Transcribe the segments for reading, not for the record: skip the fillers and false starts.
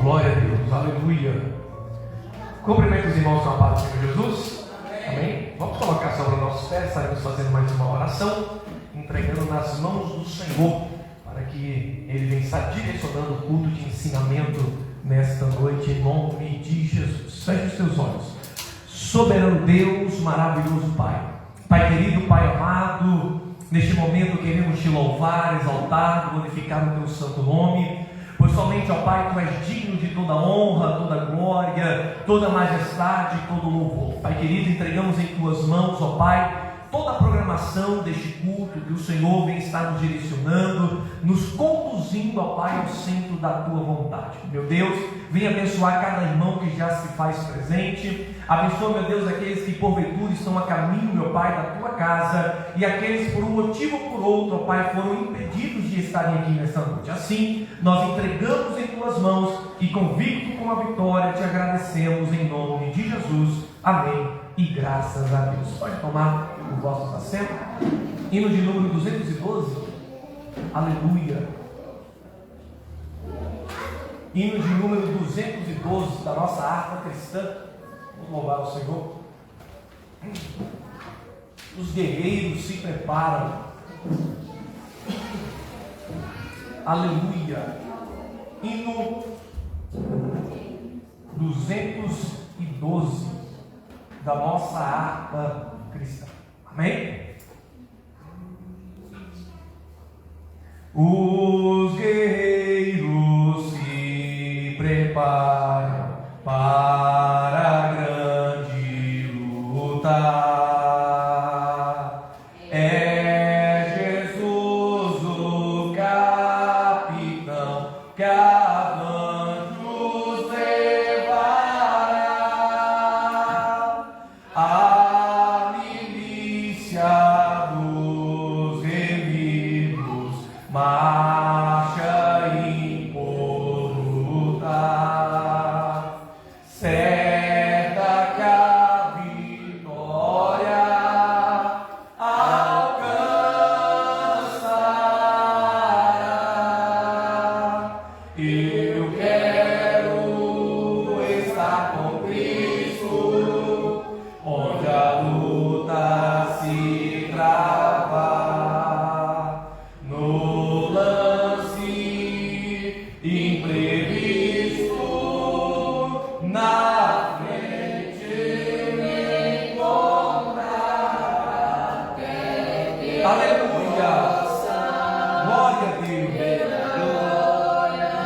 Glória a Deus, aleluia. Cumprimento os irmãos com a paz do Senhor Jesus. Amém? Vamos colocar sobre os nossos pés, estaremos fazendo mais uma oração, entregando nas mãos do Senhor, para que Ele venha estar direcionando o culto de ensinamento nesta noite, em nome de Jesus. Feche os teus olhos. Soberano Deus, maravilhoso Pai, Pai querido, Pai amado, neste momento queremos te louvar, exaltar, glorificar o teu santo nome, pois somente, ó Pai, tu és digno de toda honra, toda glória, toda majestade, todo louvor. Pai querido, entregamos em tuas mãos, ó Pai, toda a programação deste culto, que o Senhor vem estar nos direcionando, nos conduzindo, ó Pai, ao centro da tua vontade. Meu Deus, venha abençoar cada irmão que já se faz presente. Abençoa, meu Deus, aqueles que porventura estão a caminho, meu Pai, da tua casa, e aqueles por um motivo ou por outro, ó Pai, foram impedidos de estarem aqui nesta noite. Assim, nós entregamos em tuas mãos e, convicto com a vitória, te agradecemos em nome de Jesus. Amém. E graças a Deus. Pode tomar o vosso assento. Hino de número 212. Aleluia. Hino de número 212 da nossa harpa cristã. Vamos louvar o Senhor. Os guerreiros se preparam. Aleluia. Hino 212 da nossa harpa cristã. Amém? Os guerreiros se preparam para a grande luta. É Jesus o capitão que avante os levará. A milícia dos inimigos marcha impoluta, certa que a vitória alcançará. Eu quero estar com Cristo, onde a luta se trava, no lance imprevisto, na frente me encontrará. Aleluia! Glória a Deus!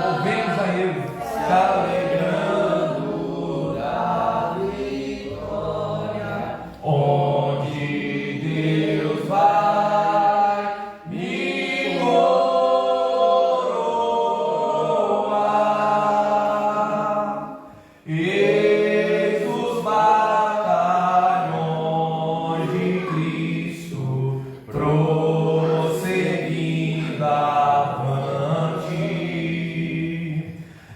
Louvemos a Ele, se alegrando da vitória. Onde Deus vai, me coroa. Eis os batalhões de Cristo, prosseguindo avante.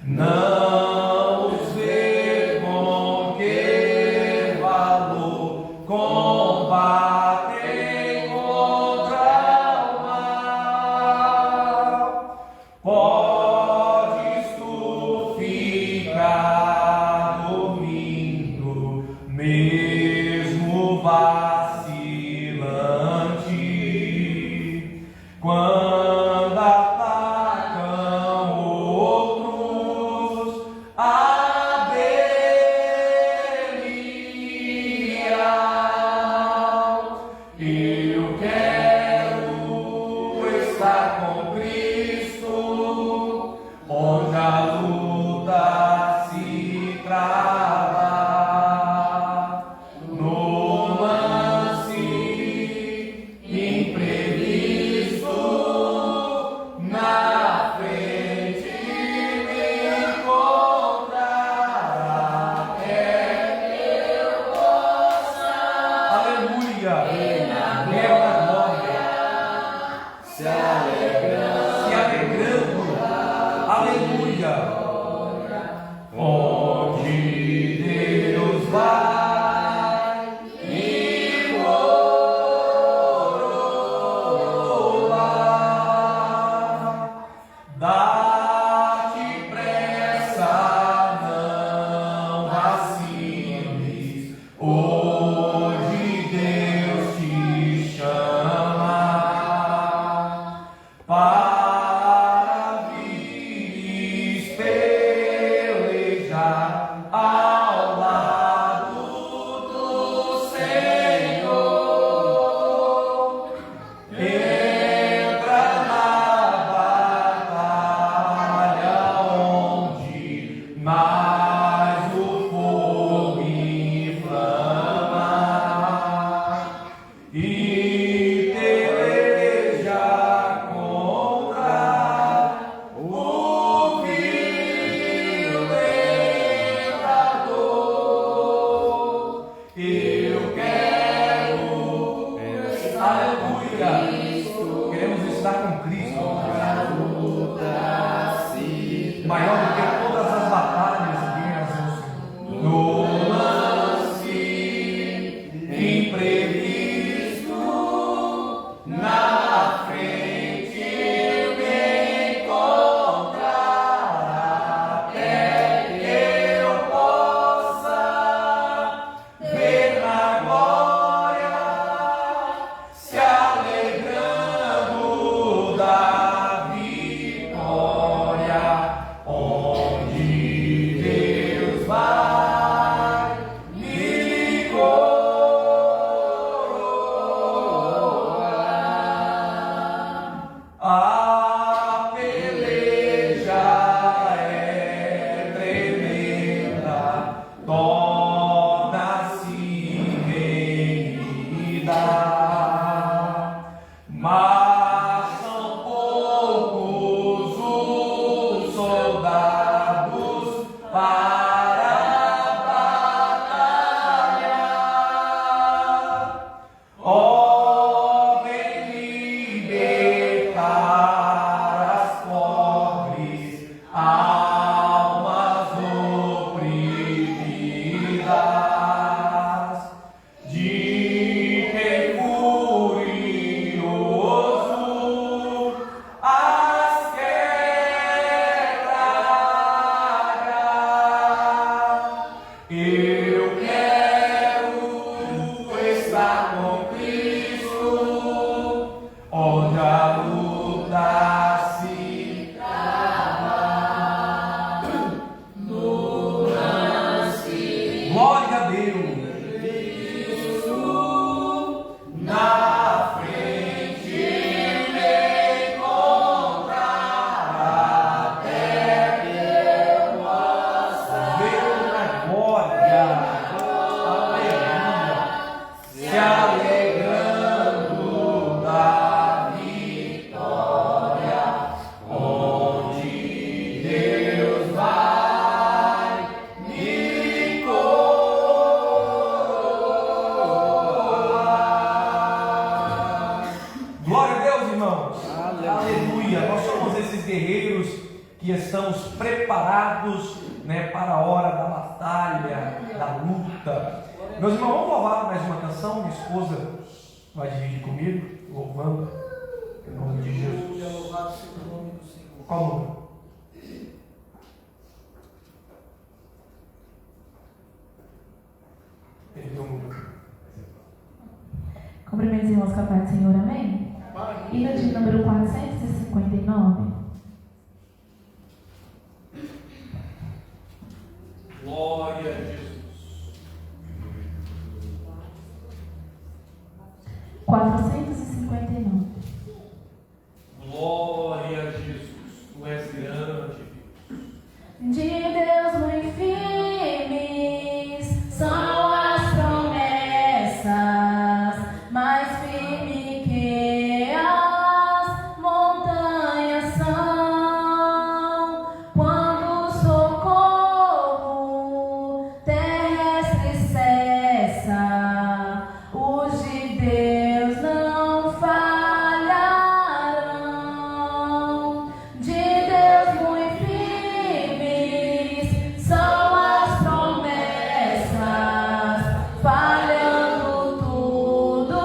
Não os vê com que valor combatem contra o mal. Podes tu ficar dormindo, mesmo vacilante, quando atacam outros almas oprimidas, de quem furioso as quebrará. Eu quero estar com Cristo, onde a luta se trava. No lance, glória a Deus. Cristo na frente me encontrará, até que eu possa ver na glória. Aleluia. Se alegrando da vitória, onde Deus vai me coroar. Glória a Deus, irmãos. Aleluia. Nós somos esses guerreiros que estamos preparados, né, para a hora da batalha, da luta. Meus irmãos, vamos louvar mais uma canção. Minha esposa vai dividir comigo, louvando em nome de Jesus. Qual número? Perdeu o número. Cumprimento os irmãos com a paz do Senhor, amém? Hino de número 459. Glória a Jesus. 459. Glória a Jesus. Tu és grande. De Deus muito firmes são as promessas, mais firmes que as montanhas são. Quando o socorro terrestre cessa, os de Deus não falharão. De Deus muito firmes são as promessas, falhando tudo,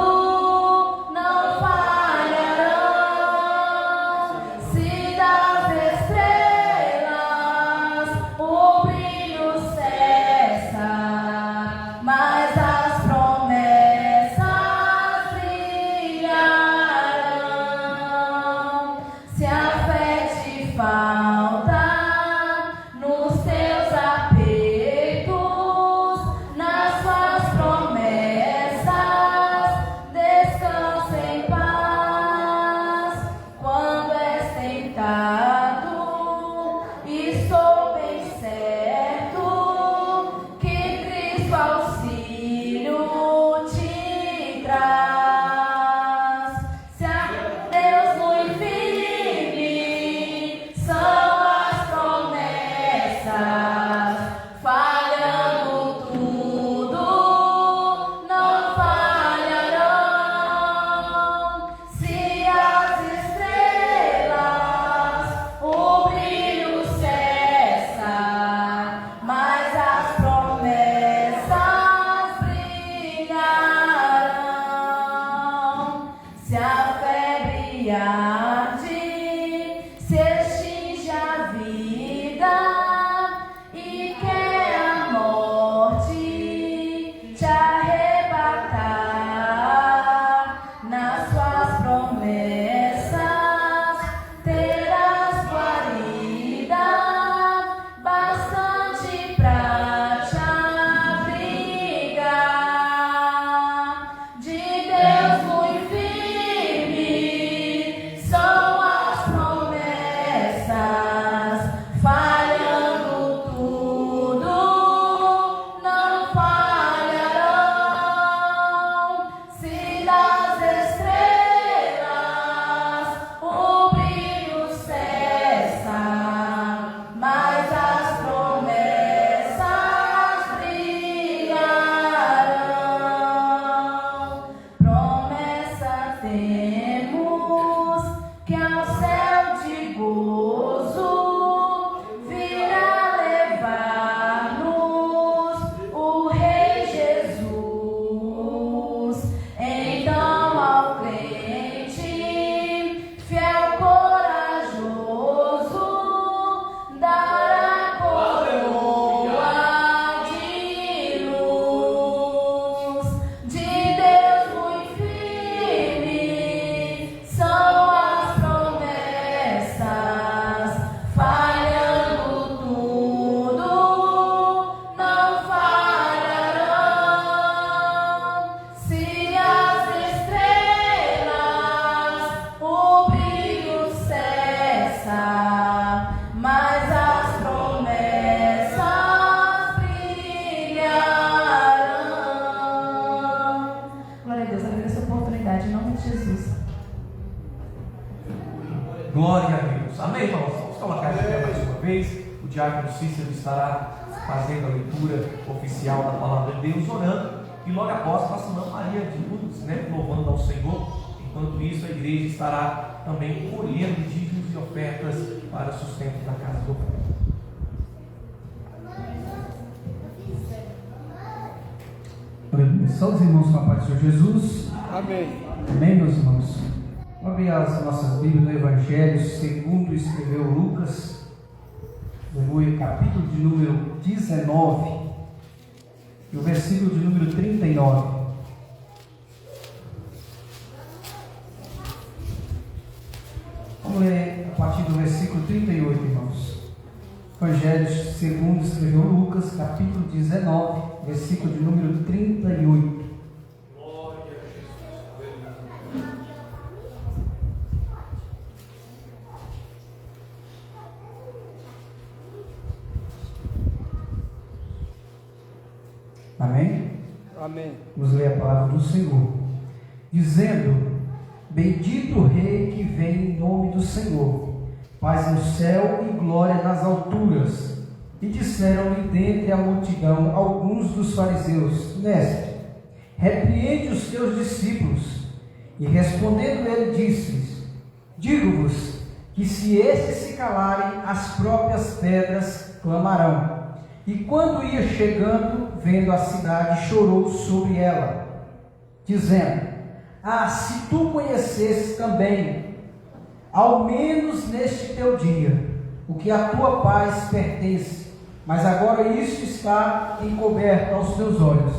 não falharão. Se das estrelas o brilho cessa, mas as promessas brilharão. Se a fé te falta nos teus apertos, nas suas promessas, descansa em paz. Quando és tentado, estou bem certo que Cristo auxílio te traz. Se a Deus muito firme são as promessas, falhando tudo, não falharão. Se as estrelas o brilho cessa, mas as promessas brilharão. Se a febre arde, se extingue a vida, o diácono Cícero estará fazendo a leitura oficial da palavra de Deus, orando, e logo após a nossa irmã Maria de Lourdes, louvando ao Senhor. Enquanto isso, a igreja estará também colhendo dízimos e ofertas para o sustento da casa do Pai. Saúde, irmãos, com a paz do Senhor Jesus. Amém. Amém, meus irmãos. Vamos abrir as nossas Bíblias no Evangelho segundo escreveu Lucas, aleluia, capítulo de número 19 e o versículo de número 39. Vamos ler a partir do versículo 38, irmãos. Evangelho segundo escreveu Lucas, capítulo 19, versículo de número 38. Glória a Jesus. Amém? Amém. Vamos ler a palavra do Senhor, dizendo: Bendito o Rei que vem em nome do Senhor, paz no céu e glória nas alturas. E disseram-lhe dentre a multidão alguns dos fariseus: Mestre, repreende os teus discípulos. E respondendo ele, disse-lhes: Digo-vos que se estes se calarem, as próprias pedras clamarão. E quando ia chegando, vendo a cidade, chorou sobre ela, dizendo: Ah, se tu conhecesses também, ao menos neste teu dia, o que à tua paz pertence, mas agora isso está encoberto aos teus olhos.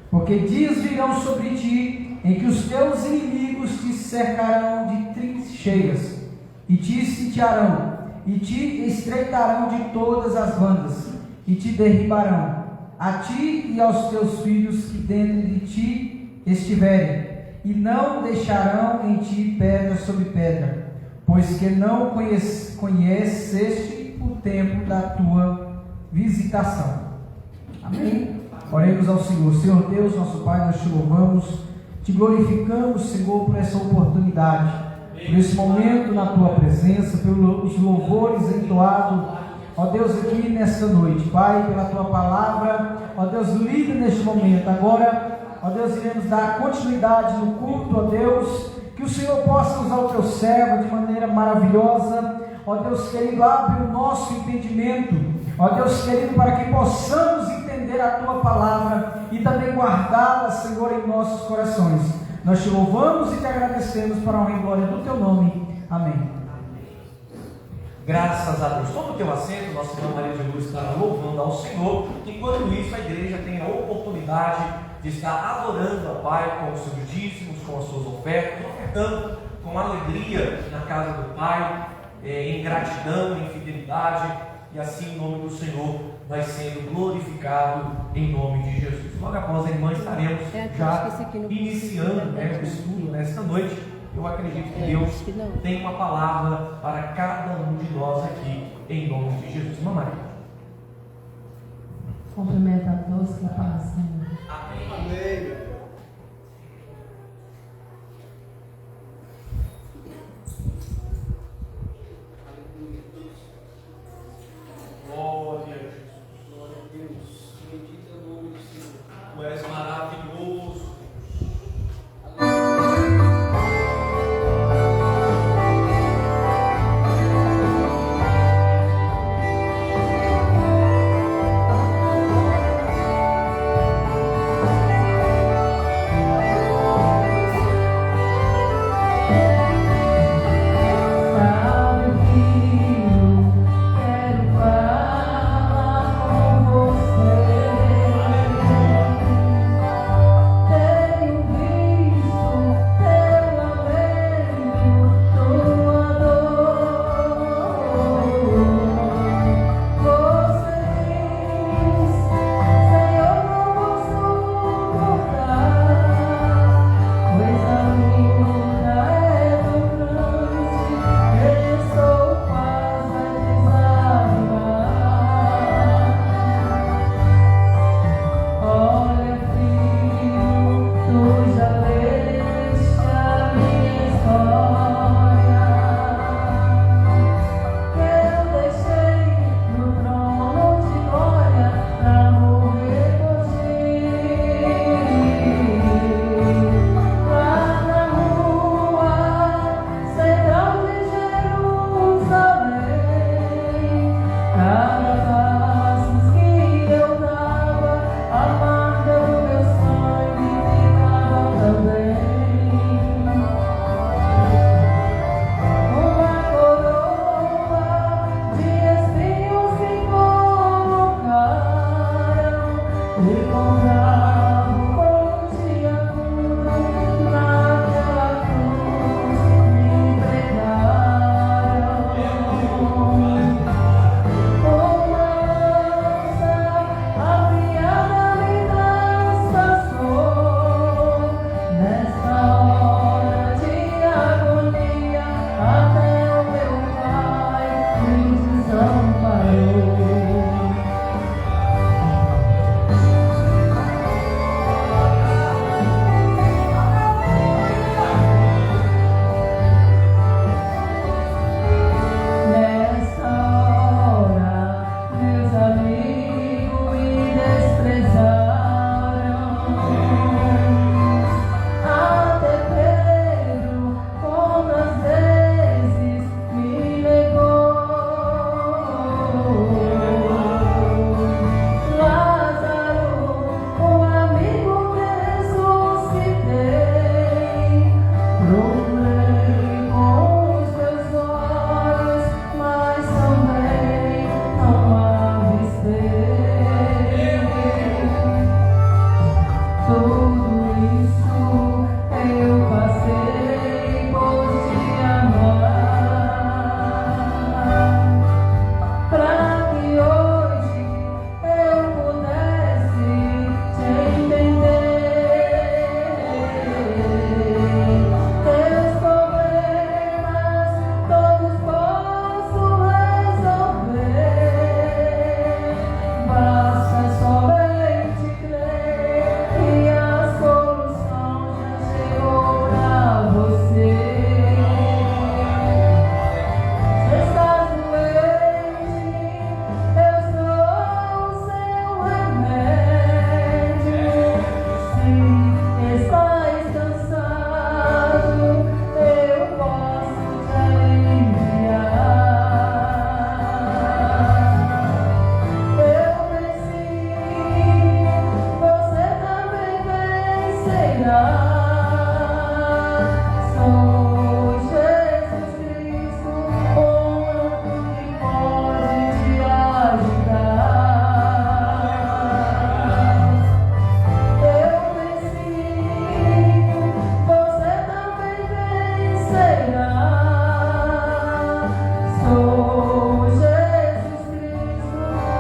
Porque dias virão sobre ti, em que os teus inimigos te cercarão de trincheiras, e te sitiarão, e te estreitarão de todas as bandas, e te derribarão, a ti e aos teus filhos que dentro de ti estiverem, e não deixarão em ti pedra sobre pedra, pois que não conheceste o tempo da tua visitação. Amém? Oremos ao Senhor. Senhor Deus, nosso Pai, nós te louvamos, te glorificamos, Senhor, por essa oportunidade, por esse momento na tua presença, pelos louvores entoados, ó Deus, aqui nesta noite, Pai, pela tua palavra, ó Deus, lida neste momento. Agora, ó Deus, iremos dar continuidade no culto, ó Deus, que o Senhor possa usar o teu servo de maneira maravilhosa, ó Deus querido, abre o nosso entendimento, ó Deus querido, para que possamos entender a tua palavra e também guardá-la, Senhor, em nossos corações. Nós te louvamos e te agradecemos para a honra e glória do teu nome. Amém. Graças a Deus. Toma o teu assento, nossa irmã Maria de Lourdes estará louvando ao Senhor. Enquanto isso, a igreja tem a oportunidade de estar adorando a Pai com os seus dízimos, com as suas ofertas, ofertando com alegria na casa do Pai, em gratidão, em fidelidade, e assim o nome do Senhor vai sendo glorificado em nome de Jesus. Logo após a irmã estaremos já iniciando o estudo nesta noite. Eu acredito que Deus tem uma palavra para cada um de nós aqui, em nome de Jesus. Mamãe. Cumprimento a todos que a paz, Senhor. Amém. Amém. Glória a Jesus. Glória a Deus. Bendito é o nome do Senhor. Tu és maravilhoso.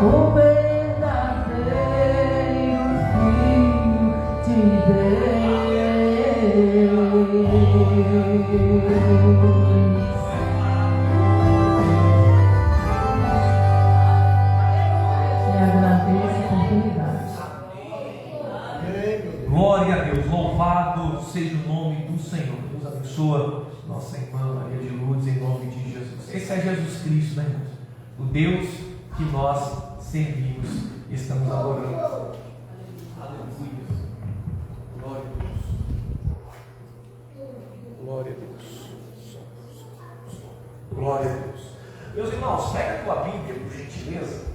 o verdadeiro Filho de Deus. Glória a Deus, louvado seja o nome do Senhor. Deus abençoa nossa irmã Maria de Lourdes em nome de Jesus. Esse é Jesus Cristo, né, irmãos? O Deus que nós servimos e estamos adorando. Aleluia. Glória a Deus. Glória a Deus. Glória a Deus. Meus irmãos, pega a tua Bíblia, por gentileza.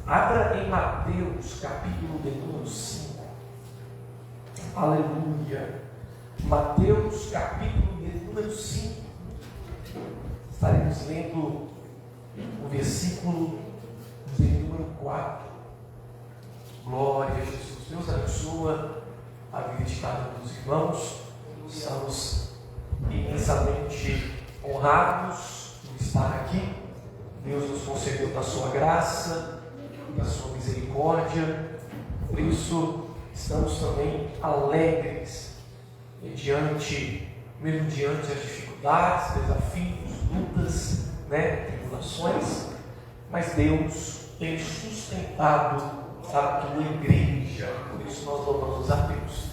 Abra em Mateus, capítulo de número 5. Aleluia. Mateus, capítulo de número 5. Estaremos lendo o versículo de número 4. Glória a Jesus. Deus abençoa a vida de cada um dos irmãos. Estamos imensamente honrados por estar aqui. Deus nos concedeu da sua graça, da sua misericórdia. Por isso, estamos também alegres mesmo diante das dificuldades, desafios, lutas, tribulações, mas Deus tem sustentado a tua igreja. Por isso nós louvamos a Deus.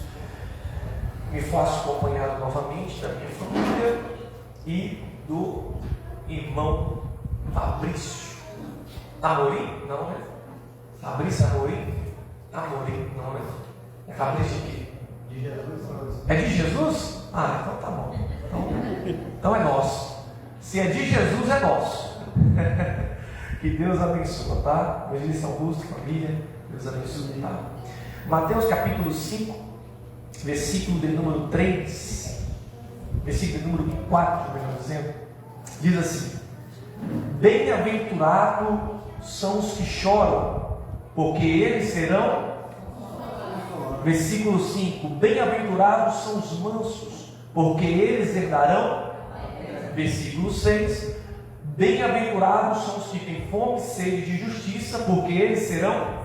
Me faço acompanhado novamente da minha família e do irmão Fabrício Amorim, não é? Fabrício Amorim? Amorim, não é? É Fabrício de quê? De Jesus. É de Jesus? Ah, então tá bom. Então é nosso. Se é de Jesus, é nosso. Que Deus abençoe, tá? Evangelista Augusto, família, Deus abençoe, tá? Mateus capítulo 5, versículo de número 3, versículo de número 4, melhor dizendo, diz assim: bem-aventurados são os que choram, porque eles serão. Versículo 5: bem-aventurados são os mansos, porque eles herdarão. Versículo 6: bem-aventurados são os que têm fome e sede de justiça, porque eles serão.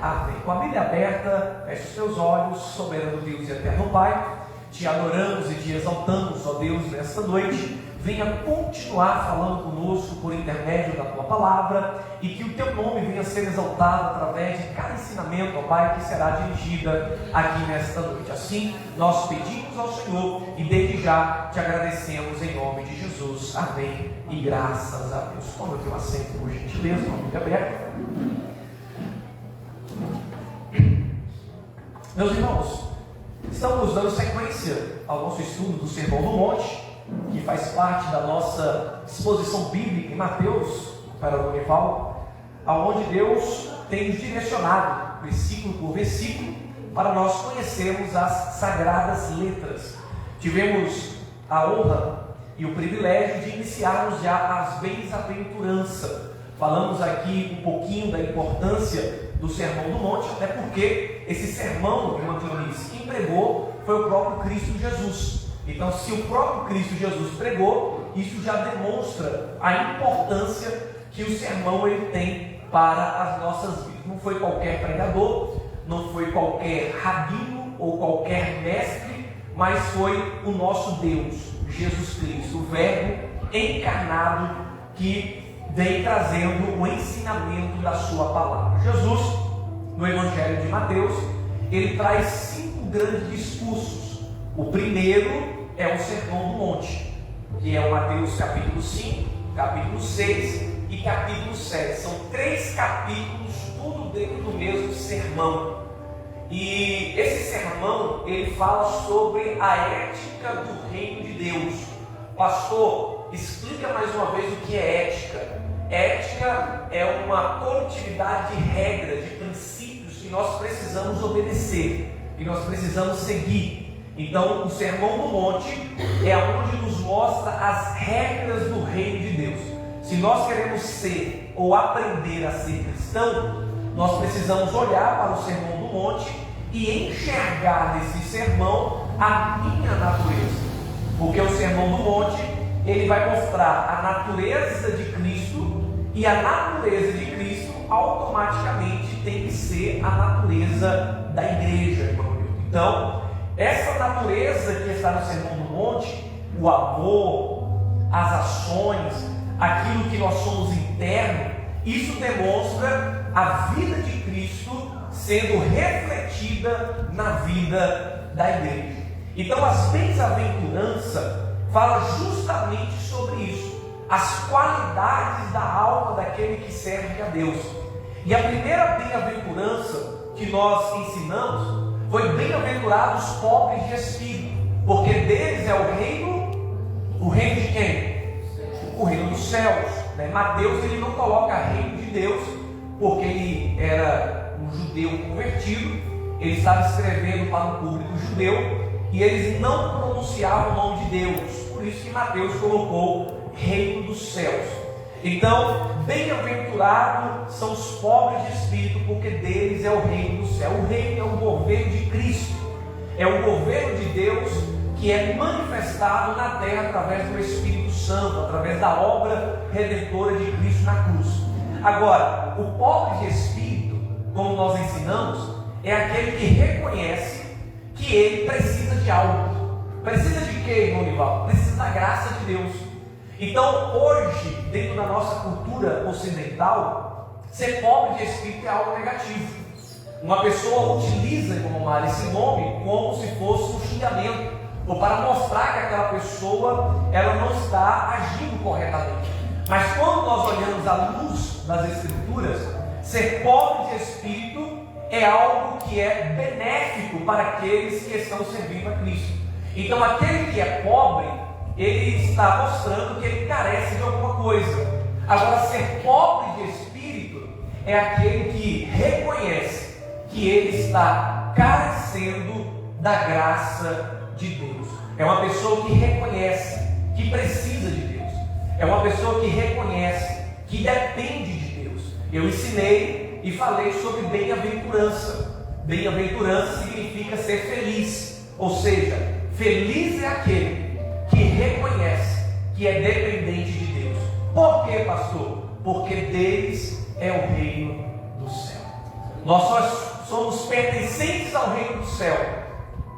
Amém. Com a Bíblia aberta, feche os teus olhos. Soberano Deus e eterno Pai, te adoramos e te exaltamos, ó Deus, nesta noite. Venha continuar falando conosco por intermédio da tua palavra, e que o teu nome venha ser exaltado através de cada ensinamento, ó Pai, que será dirigida aqui nesta noite. Assim, nós pedimos ao Senhor e desde já te agradecemos em nome de Jesus. Amém. E graças a Deus. Toma o teu assento, por gentileza, com a Bíblia aberta. Meus irmãos, estamos dando sequência ao nosso estudo do Sermão do Monte, que faz parte da nossa exposição bíblica em Mateus, para o Unival, aonde Deus tem nos direcionado, versículo por versículo, para nós conhecermos as sagradas letras. Tivemos a honra e o privilégio de iniciarmos já as bem-aventuranças. Falamos aqui um pouquinho da importância do Sermão do Monte, até porque esse sermão, irmã Cleonice, quem pregou foi o próprio Cristo Jesus. Então, se o próprio Cristo Jesus pregou, isso já demonstra a importância que o sermão ele tem para as nossas vidas. Não foi qualquer pregador, não foi qualquer rabino ou qualquer mestre, mas foi o nosso Deus, Jesus Cristo, o Verbo encarnado, que vem trazendo o ensinamento da sua palavra. Jesus, no Evangelho de Mateus, ele traz 5 grandes discursos. O primeiro é o Sermão do Monte, que é o Mateus capítulo 5, capítulo 6 e capítulo 7. São 3 capítulos, tudo dentro do mesmo sermão. E esse sermão, ele fala sobre a ética do reino de Deus. Pastor, explica mais uma vez o que é ética. Ética é uma coletividade de regras, de princípios que nós precisamos obedecer, que nós precisamos seguir. Então, o Sermão do Monte é onde nos mostra as regras do reino de Deus. Se nós queremos ser ou aprender a ser cristão, nós precisamos olhar para o Sermão do Monte e enxergar nesse sermão a minha natureza. Porque o Sermão do Monte, ele vai mostrar a natureza de Cristo, e a natureza de Cristo automaticamente tem que ser a natureza da igreja, irmão Nilton. Então, essa natureza que está no Sermão do Monte, o amor, as ações, aquilo que nós somos interno, isso demonstra a vida de Cristo sendo refletida na vida da igreja. Então, as bem-aventuranças falam justamente sobre isso, as qualidades da alma daquele que serve a Deus. E a primeira bem-aventurança que nós ensinamos foi: bem-aventurados os pobres de espírito, porque deles é o reino de quem? O reino dos céus. Mateus, ele não coloca reino de Deus, porque ele era um judeu convertido, ele estava escrevendo para o público judeu, e eles não pronunciavam o nome de Deus, por isso que Mateus colocou reino dos céus. Então, bem-aventurados são os pobres de espírito, porque deles é o reino do céu. O reino é o governo de Cristo, é o governo de Deus que é manifestado na terra através do Espírito Santo, através da obra redentora de Cristo na cruz. Agora, o pobre de espírito, como nós ensinamos, é aquele que reconhece que ele precisa de algo. Precisa de quê, irmão Nivaldo? Precisa da graça de Deus. Então, hoje, dentro da nossa cultura ocidental, ser pobre de espírito é algo negativo. Uma pessoa utiliza, irmão Mário, esse nome como se fosse um xingamento, ou para mostrar que aquela pessoa ela não está agindo corretamente. Mas quando nós olhamos à luz das Escrituras, ser pobre de espírito é algo que é benéfico para aqueles que estão servindo a Cristo. Então, aquele que é pobre, ele está mostrando que ele carece de alguma coisa. Agora, ser pobre de espírito é aquele que reconhece que ele está carecendo da graça de Deus. É uma pessoa que reconhece que precisa de Deus. É uma pessoa que reconhece que depende de Deus. Eu ensinei e falei sobre bem-aventurança. Bem-aventurança significa ser feliz. Ou seja, feliz é aquele que reconhece que é dependente de Deus. Por quê, pastor? Porque deles é o reino do céu. Nós só somos pertencentes ao reino do céu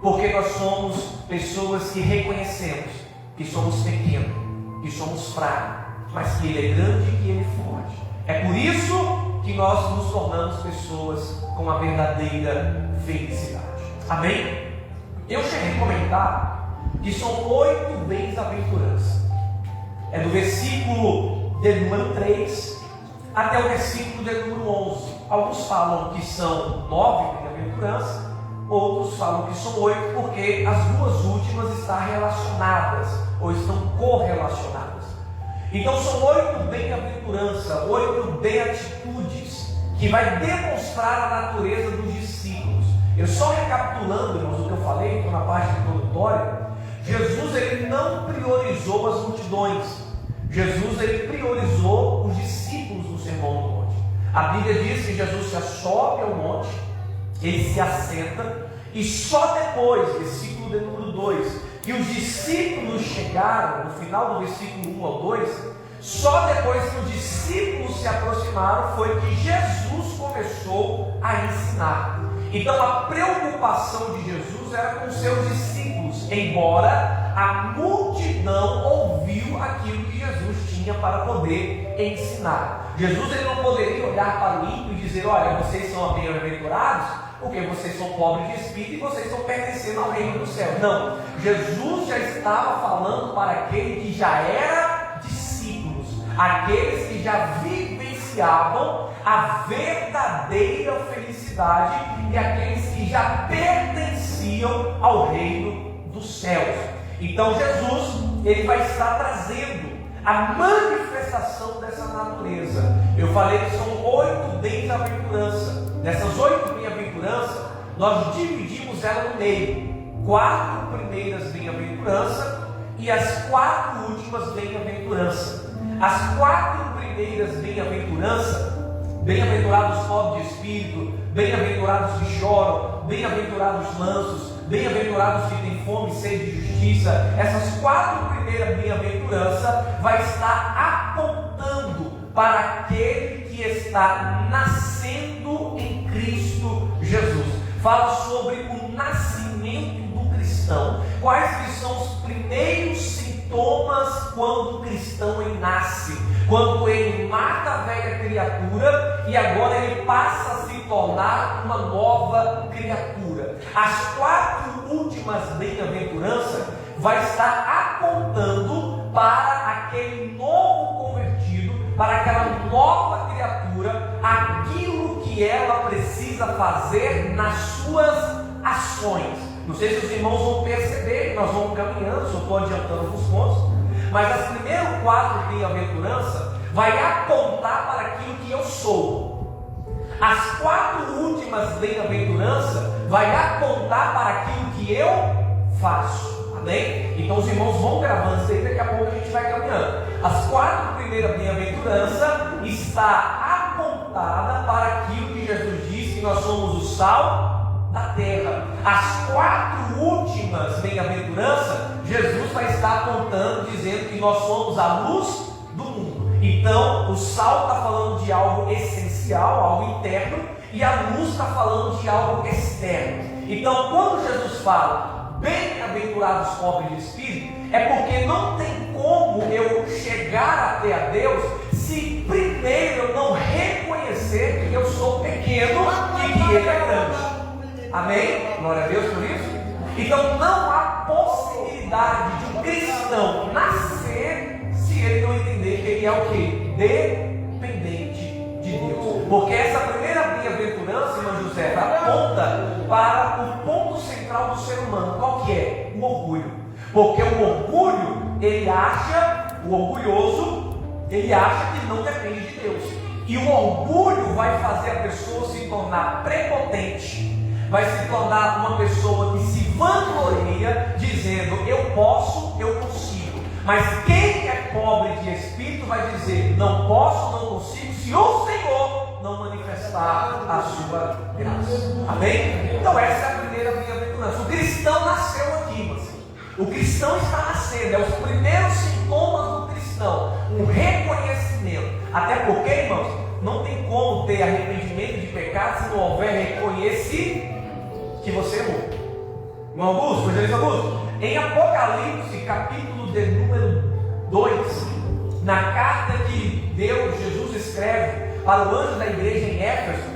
porque nós somos pessoas que reconhecemos que somos pequenos, que somos fracos, mas que Ele é grande e que Ele é forte. É por isso que nós nos tornamos pessoas com a verdadeira felicidade. Amém? Eu cheguei a comentar que são 8 bem-aventuranças. É do versículo de número 3 até o versículo de número 11. Alguns falam que são 9 bem-aventuranças, outros falam que são 8, porque as duas últimas estão relacionadas, ou estão correlacionadas. Então são 8 bem-aventuranças, 8 beatitudes, que vai demonstrar a natureza dos discípulos. Eu só recapitulando, irmãos, o que eu falei, estou na parte introdutória. Jesus, ele não priorizou as multidões. Jesus, ele priorizou os discípulos no Sermão do Monte. A Bíblia diz que Jesus se sobe ao monte, ele se assenta, e só depois, versículo de número 2, que os discípulos chegaram, no final do versículo 1 ao 2, só depois que os discípulos se aproximaram, foi que Jesus começou a ensinar. Então a preocupação de Jesus era com os seus discípulos, embora a multidão ouviu aquilo que Jesus tinha para poder ensinar. Jesus, ele não poderia olhar para o ímpio e dizer: olha, vocês são bem-aventurados porque vocês são pobres de espírito e vocês estão pertencendo ao reino do céu. Não, Jesus já estava falando para aquele que já era discípulos, aqueles que já vivenciavam a verdadeira felicidade e aqueles que já pertenciam ao reino dos céus. Então Jesus, ele vai estar trazendo a manifestação dessa natureza. Eu falei que são 8 bem-aventuranças. Dessas 8 bem-aventuranças, nós dividimos ela no meio. 4 primeiras bem-aventuranças e as 4 últimas bem-aventuranças. As 4 primeiras bem-aventuranças: bem-aventurados os pobres de espírito, bem-aventurados que choram, bem-aventurados os mansos, bem-aventurados que têm fome e sede de justiça. Essas 4 primeiras bem-aventuranças vai estar apontando para aquele que está nascendo em Cristo Jesus. Fala sobre o nascimento do cristão. Quais que são os primeiros sintomas quando o cristão nasce? Quando ele mata a velha criatura e agora ele passa a se tornar uma nova criatura. As 4 últimas bem-aventuranças vai estar apontando para aquele novo convertido, para aquela nova criatura, aquilo que ela precisa fazer nas suas ações. Não sei se os irmãos vão perceber, nós vamos caminhando, só estou adiantando alguns pontos, mas as primeiras 4 bem-aventuranças vai apontar para aquilo que eu sou. As 4 últimas bem-aventuranças vai apontar para aquilo que eu faço. Amém? Então os irmãos vão gravando isso aí, daqui a pouco a gente vai caminhando. As 4 primeiras bem-aventuranças está apontada para aquilo que Jesus disse, que nós somos o sal da terra. As 4 últimas bem-aventuranças, Jesus vai estar apontando, dizendo que nós somos a luz do mundo. Então, o sal está falando de algo essencial, algo interno, e a luz está falando de algo externo. Então, quando Jesus fala, bem-aventurados os pobres de espírito, é porque não tem como eu chegar até a Deus se primeiro eu não reconhecer que eu sou pequeno e que Ele é grande. Amém? Glória a Deus por isso. Então não há possibilidade de um cristão nascer se ele não entender que ele é o quê? Dependente de Deus. Porque essa primeira bem-aventurança, irmã José, aponta para o ponto central do ser humano. Qual que é? O orgulho. Porque o orgulho, o orgulhoso, ele acha que não depende de Deus. E o orgulho vai fazer a pessoa se tornar prepotente, vai se tornar uma pessoa que se vangloria, dizendo, eu posso, eu consigo. Mas quem é pobre de espírito vai dizer, não posso, não consigo, se o Senhor não manifestar a sua graça. Amém? Então essa é a primeira bem-aventurança. O cristão nasceu aqui, irmãos. O cristão está nascendo, é os primeiros sintomas do cristão, um reconhecimento. Até porque, irmãos, não tem como ter arrependimento de pecado se não houver reconhecimento que você errou. Irmão Augusto, evangelista Augusto, em Apocalipse, capítulo de número 2, na carta que Jesus escreve para o anjo da igreja em Éfeso,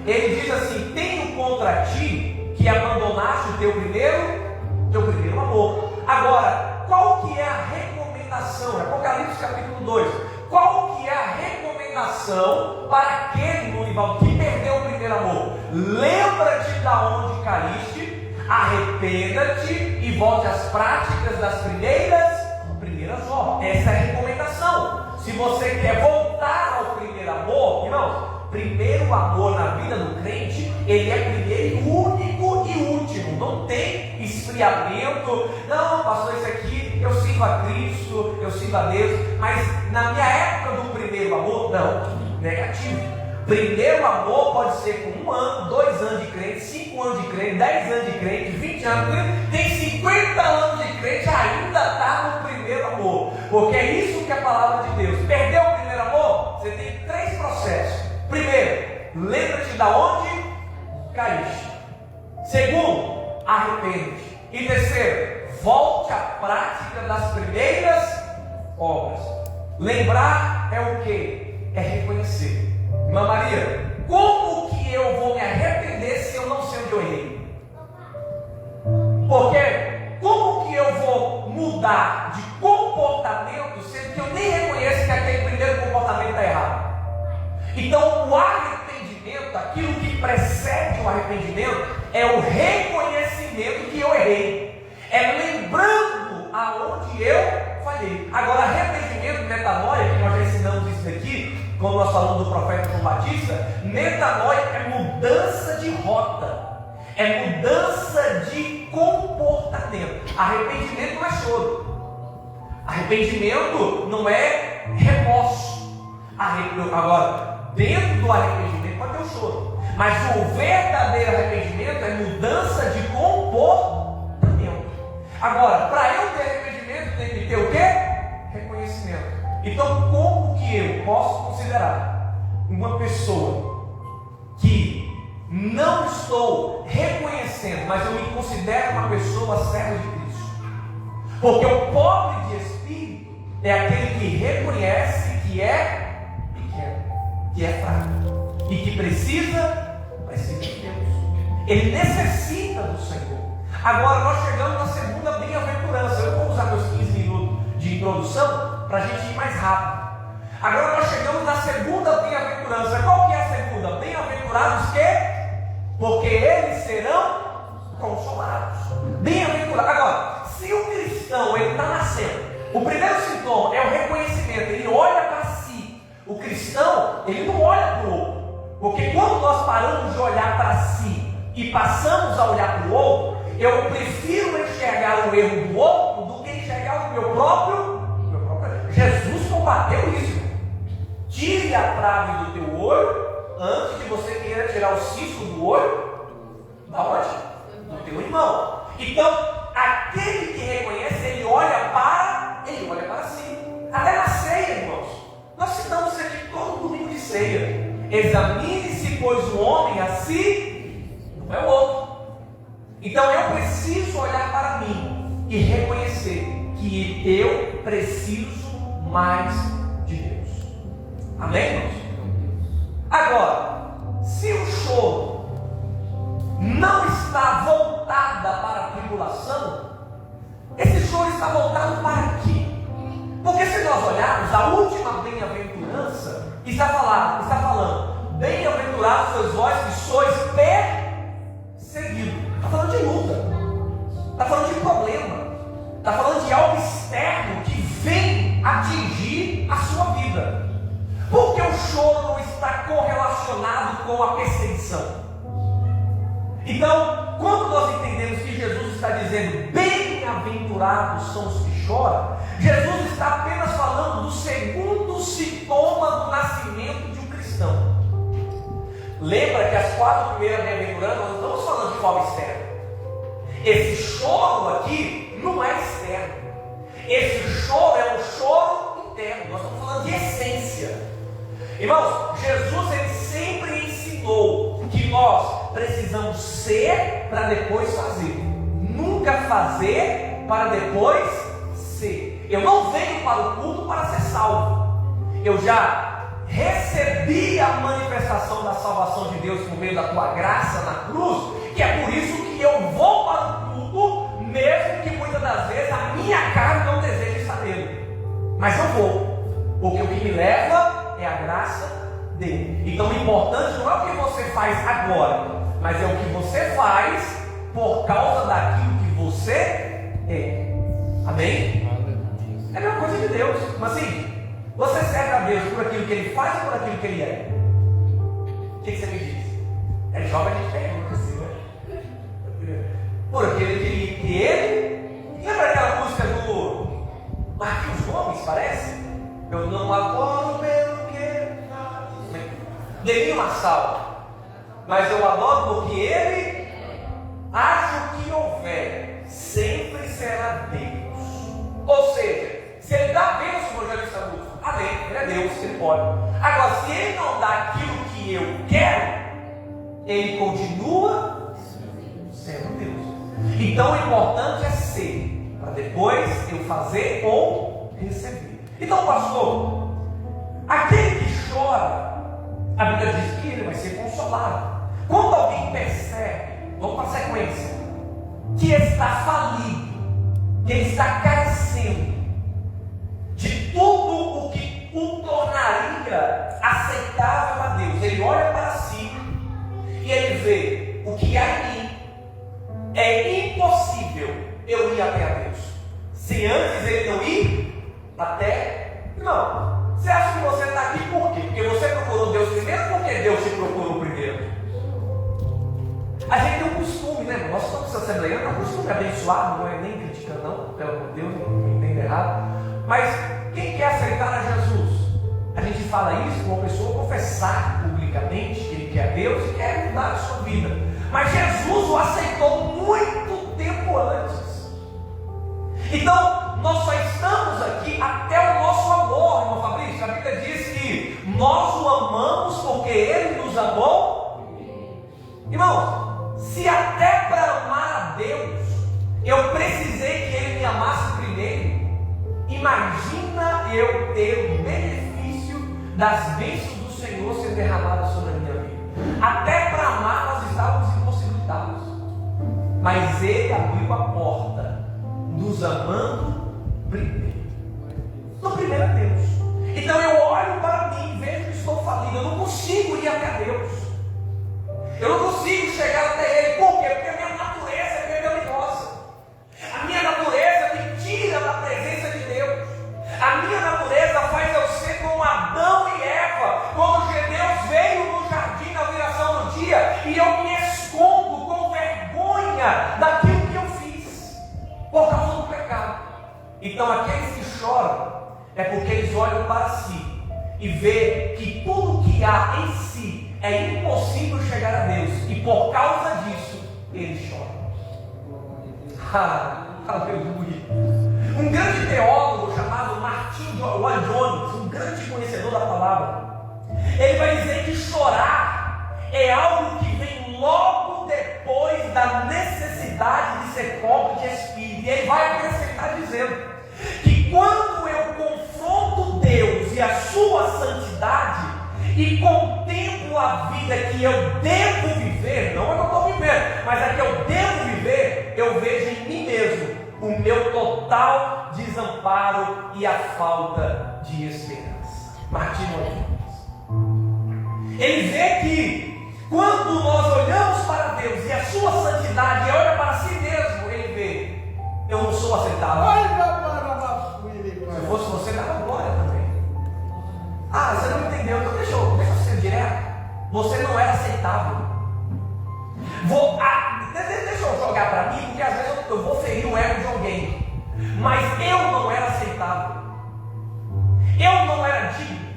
ele diz assim, tenho contra ti que abandonaste o teu primeiro amor. Agora, qual que é a recomendação? Apocalipse capítulo 2, qual que é a recomendação para aquele, Lunival, que perdeu o primeiro amor? Lembra-te da onde caíste, arrependa-te e volte às práticas das primeiras obras. Essa é a recomendação. Se você quer voltar ao primeiro amor, irmãos, primeiro amor na vida do crente, ele é primeiro, único e último. Não tem esfriamento. Não, pastor, isso aqui eu sirvo a Cristo, eu sirvo a Deus, mas na minha época do primeiro amor, não, negativo. Primeiro amor pode ser com 1 ano, 2 anos de crente, 5 anos de crente, 10 anos de crente, 20 anos de crente, tem 50 anos de crente, ainda está no primeiro amor, porque é isso que é a palavra de Deus. Perdeu o primeiro amor? Você tem 3 processos. Primeiro, lembra-te da onde caíste. Segundo, arrepende-te. E terceiro, volte à prática das primeiras obras. Lembrar é o que? É reconhecer. Irmã Maria, como que eu vou me arrepender se eu não sei onde eu errei? Porque como que eu vou mudar de comportamento sendo que eu nem reconheço que aquele primeiro comportamento está errado? Então o arrependimento, aquilo que precede o arrependimento, é o reconhecimento que eu errei, é lembrando aonde eu falhei. Agora, arrependimento, metanoia, que nós já ensinamos isso aqui, quando nós falamos do profeta João Batista, metanoia é mudança de rota, é mudança de comportamento. Arrependimento não é choro, arrependimento não é remorso. Agora, dentro do arrependimento pode ter o choro, mas o verdadeiro arrependimento é mudança de comportamento. Agora, para eu ter arrependimento, tem que ter o quê? Reconhecimento. Então, como que eu posso considerar uma pessoa estou reconhecendo, mas eu me considero uma pessoa serva de Cristo. Porque o pobre de espírito é aquele que reconhece que é pequeno, que é fraco e que precisa de Deus. Ele necessita do Senhor. Agora nós chegamos na segunda bem-aventurança. Eu vou usar meus 15 minutos de introdução para a gente ir mais rápido. Agora nós chegamos na segunda bem-aventurança. Qual que é a segunda? Bem-aventurados que? Porque eles serão consolados. Bem-aventurados. Agora, se o cristão ele está nascendo, o primeiro sintoma é o reconhecimento. Ele olha para si. O cristão, ele não olha para o outro. Porque quando nós paramos de olhar para si e passamos a olhar para o outro, eu prefiro enxergar o erro do outro do que enxergar o meu próprio. Jesus combateu isso. Tire a trave do teu olho antes de você querer tirar o cisco do olho. Da onde? Do teu irmão. Então, aquele que reconhece, ele olha para si. Até na ceia, irmãos. Nós citamos isso aqui todo domingo de ceia. Examine-se, pois, o homem a si, não é o outro. Então eu preciso olhar para mim e reconhecer que eu preciso mais de Deus. Amém, irmãos? Agora, se o choro não está voltada para a tribulação, esse choro está voltado para quê? Porque se nós olharmos, a última bem-aventurança está falando, bem-aventurados sois vós que sois perseguidos. Está falando de luta, está falando de problema, está falando de algo externo que vem atingir a sua vida. Porque o choro não está correlacionado com a perseguição. Então, quando nós entendemos que Jesus está dizendo bem-aventurados são os que choram, Jesus está apenas falando do segundo sintoma do nascimento de um cristão. Lembra que as 4 primeiras bem-aventuranças nós não estamos falando de forma externa. Esse choro aqui não é externo. Esse choro é um choro interno. Nós estamos falando de essência. Irmãos, Jesus ele sempre ensinou que nós precisamos ser para depois fazer. Nunca fazer para depois ser. Eu não venho para o culto para ser salvo. Eu já recebi a manifestação da salvação de Deus por meio da tua graça na cruz, que é por isso que eu vou para o culto, mesmo que muitas das vezes a minha carne não deseje estar nele. Mas eu vou, porque o que me leva é a graça dele. Então o importante não é o que você faz agora, mas é o que você faz por causa daquilo que você é. Amém? É a mesma coisa de Deus. Mas assim, você serve a Deus por aquilo que Ele faz ou por aquilo que Ele é? O que você me diz? É jovem, a gente pergunta assim, né? Por aquilo que Ele... Lembra aquela música do Marquinhos Gomes, parece? Eu não adoro pelo que... Devinho Marçal. Mas eu adoro porque Ele... Acho que houver, sempre será Deus. Ou seja, se Ele dá bênção no evangelista Lúcio, amém, Ele é Deus, Ele pode. Agora, se Ele não dá aquilo que eu quero, Ele continua sendo Deus. Então o importante é ser, para depois eu fazer ou receber. Então, pastor, aquele que chora, a Bíblia diz que ele vai ser consolado. Quando alguém percebe, vamos para a sequência, que está falido, que ele está carecendo de tudo o que o tornaria aceitável a Deus, ele olha para si e ele vê o que há em mim. É impossível eu ir até a Deus se antes ele não ir até. Não. Você acha que você está aqui por quê? Porque você procurou Deus primeiro ou porque Deus te procurou primeiro? A gente tem um costume, né? Nós somos assembleianos, é um costume abençoado, não é nem criticando, não, pelo amor de Deus, não entende errado. Mas quem quer aceitar a Jesus? A gente fala isso com uma pessoa confessar publicamente que ele quer Deus e quer mudar a sua vida. Mas Jesus o aceitou muito tempo antes. Então, nós só estamos aqui até o nosso amor, irmão Fabrício. A Bíblia diz que nós o amamos porque Ele nos amou. Irmãos, ter o benefício das bênçãos do Senhor sendo derramadas sobre a minha vida. Até para amar nós estávamos impossibilitados, mas Ele abriu a porta, nos amando primeiro. No primeiro é Deus. Então eu olho para mim, vejo que estou falido, eu não consigo ir até Deus, eu não consigo chegar até Ele. Por quê? Porque a minha natureza é pecaminosa, a minha natureza me tira da presença de Deus, a minha natureza faz eu ser como Adão e Eva, quando Deus veio no jardim na viração do dia, e eu me escondo com vergonha daquilo que eu fiz, por causa do pecado. Então aqueles que choram, é porque eles olham para si e vê que tudo que há em si é impossível chegar a Deus, e por causa disso eles choram. Aleluia. Um grande teólogo chamado Martin Lloyd Jones, um grande conhecedor da palavra, ele vai dizer que chorar é algo que vem logo depois da necessidade de ser pobre de espírito. E ele vai acrescentar dizendo que quando eu confronto Deus e a sua santidade e contemplo a vida que eu devo viver, não é que eu estou vivendo, mas é que eu devo viver, eu vejo em mim mesmo o meu total desamparo e a falta de esperança. Martin Lloyd. Ele vê que quando nós olhamos para Deus e a sua santidade e olha para si mesmo, ele vê: eu não sou aceitável. Se fosse você, dava glória também. Ah, você não entendeu, então deixa eu ser direto. Você não era aceitável. Deixa eu jogar para mim, porque às vezes eu vou ferir o ego de alguém. Mas eu não era aceitável, eu não era digno,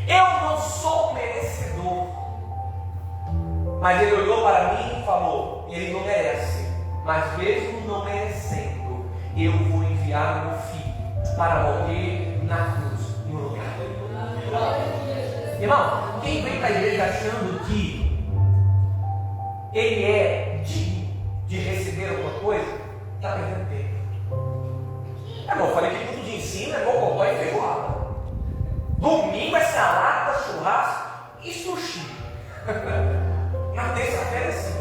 eu não sou merecedor. Mas ele olhou para mim e falou: ele não merece, mas mesmo não merecendo, eu vou enviar o meu filho para morrer na cruz no lugar dele. Irmão, quem vem para a igreja achando que ele é digno de receber alguma coisa, está perdendo tempo. Irmão, eu falei que tudo de ensino é mocotó e feijoada. Domingo é salada, churrasco e sushi. Na terça-feira é assim.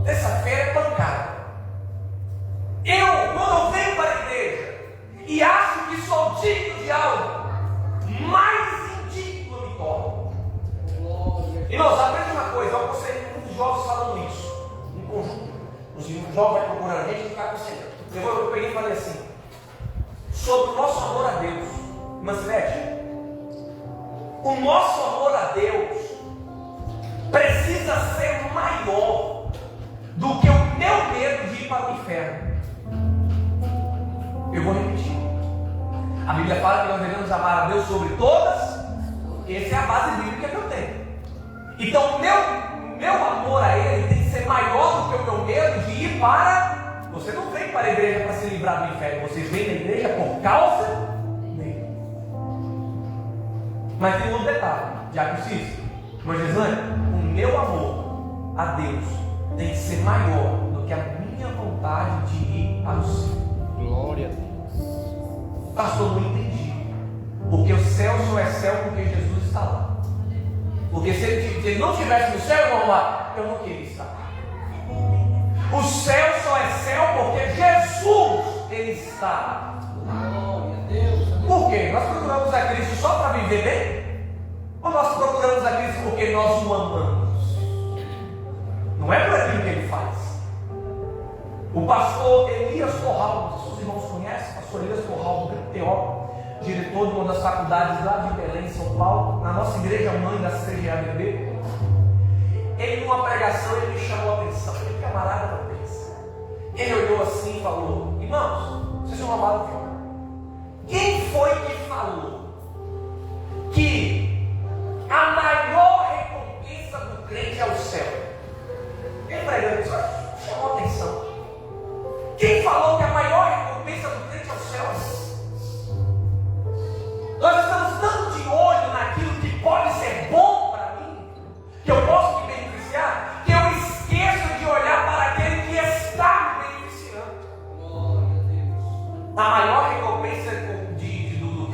Terça-feira é pancada. Quando eu venho para a igreja e acho que sou digno de algo, mais indigno eu me torno. Irmãos, aprende uma coisa, eu aconselho muitos jovens falando isso, em conjunto. Os jovens vão procurando a gente e ficar aconselhando. Eu peguei e falei assim, sobre o nosso amor a Deus. Manslete, o nosso amor a Deus precisa ser maior do que o meu medo de ir para o inferno. Eu vou repetir. A Bíblia fala que nós devemos amar a Deus sobre todas. Essa é a base bíblica que eu tenho. Então, meu amor a Ele tem que ser maior do que o meu medo de ir para... Você não vem para a igreja para se livrar do inferno. Você vem na igreja por causa dele. Mas tem um outro detalhe. Diácono Cícero, irmã Gisane, o meu amor a Deus tem que ser maior do que a minha vontade de ir ao céu. Glória a Deus. Pastor, não entendi. Porque o céu só é céu porque Jesus está lá. Porque se ele não estivesse no céu, irmão, lá, eu não queria estar. O céu só é céu porque Jesus, Ele está lá. Glória a Deus. Por quê? Nós procuramos a Cristo só para viver bem? Ou nós procuramos a Cristo porque nós o amamos? Não é por aquilo que Ele faz. O pastor Elias Torral, se os irmãos conhecem, pastor Elias Torral, grande teólogo, diretor de uma das faculdades lá de Belém, em São Paulo, na nossa igreja mãe da CGABB, ele numa pregação, ele me chamou a atenção, ele camarada não pensa. Ele olhou assim e falou: irmãos, vocês são amados de Jó. Quem foi que falou que a maior recompensa do crente é o céu? Ele pregando isso, chamou a atenção. Quem falou que a maior recompensa do crente é o céu? Nós estamos tanto de olho naquilo que pode ser bom para mim, que eu posso me beneficiar, que eu esqueço de olhar para aquele que está me beneficiando. A maior recompensa do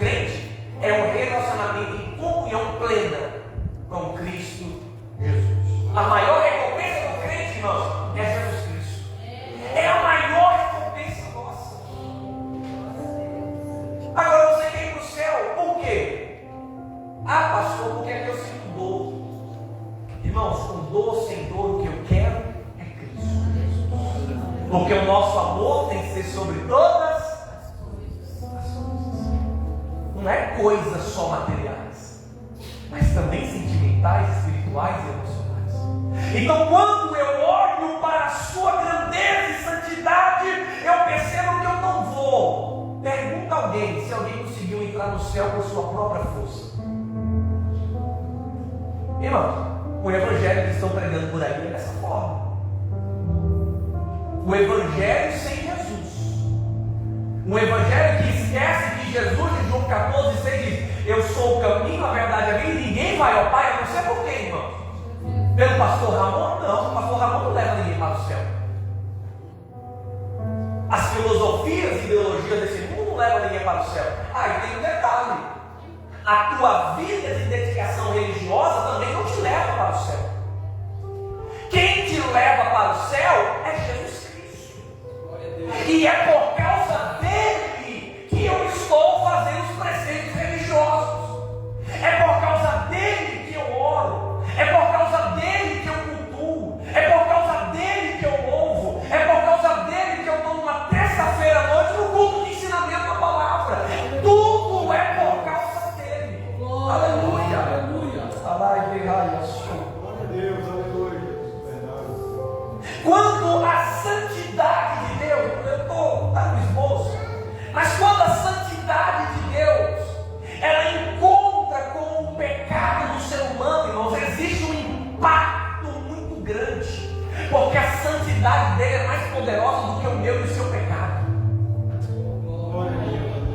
A maior recompensa do crente, irmãos, é Jesus Cristo. É a maior recompensa nossa. Agora você quer ir para o céu, por quê? Ah, pastor, porque é que eu sinto dor. Irmãos, com dor ou sem dor, o que eu quero é Cristo. Porque o nosso amor tem que ser sobre todas as coisas. Não é coisas só materiais, mas também sentimentais, espirituais e emocionais. Então, quando eu olho para a sua grandeza e santidade, eu percebo que eu não vou. Pergunta a alguém se alguém conseguiu entrar no céu por sua própria força. Irmãos, o evangelho que estão pregando por aí é dessa forma. O evangelho sem Jesus. Um evangelho que esquece que Jesus, em João 14,6 diz: eu sou o caminho, a verdade e a vida, e ninguém vai ao Pai, a não ser por quê, irmão? Pelo pastor Ramon? Não, o pastor Ramon não leva ninguém para o céu. As filosofias e ideologias desse mundo não levam ninguém para o céu. E tem um detalhe: a tua vida de dedicação religiosa também não te leva para o céu. Quem te leva para o céu é Jesus Cristo. E é por causa dele que eu estou fazendo os preceitos religiosos. É por causa dele que eu oro. É por causa dele que eu cultuo. É por causa dele que eu louvo. É por causa dele que eu estou numa terça-feira à noite no culto de ensinamento da palavra. Tudo é por causa dele. Aleluia, aleluia. Glória a Deus, aleluia. Quando a santidade de Deus, eu estou no esboço, mas quando a santidade de Deus, ela encontra com o pecado do ser humano, irmãos, existe um impacto muito grande, porque a santidade dele é mais poderosa do que o meu e o seu pecado.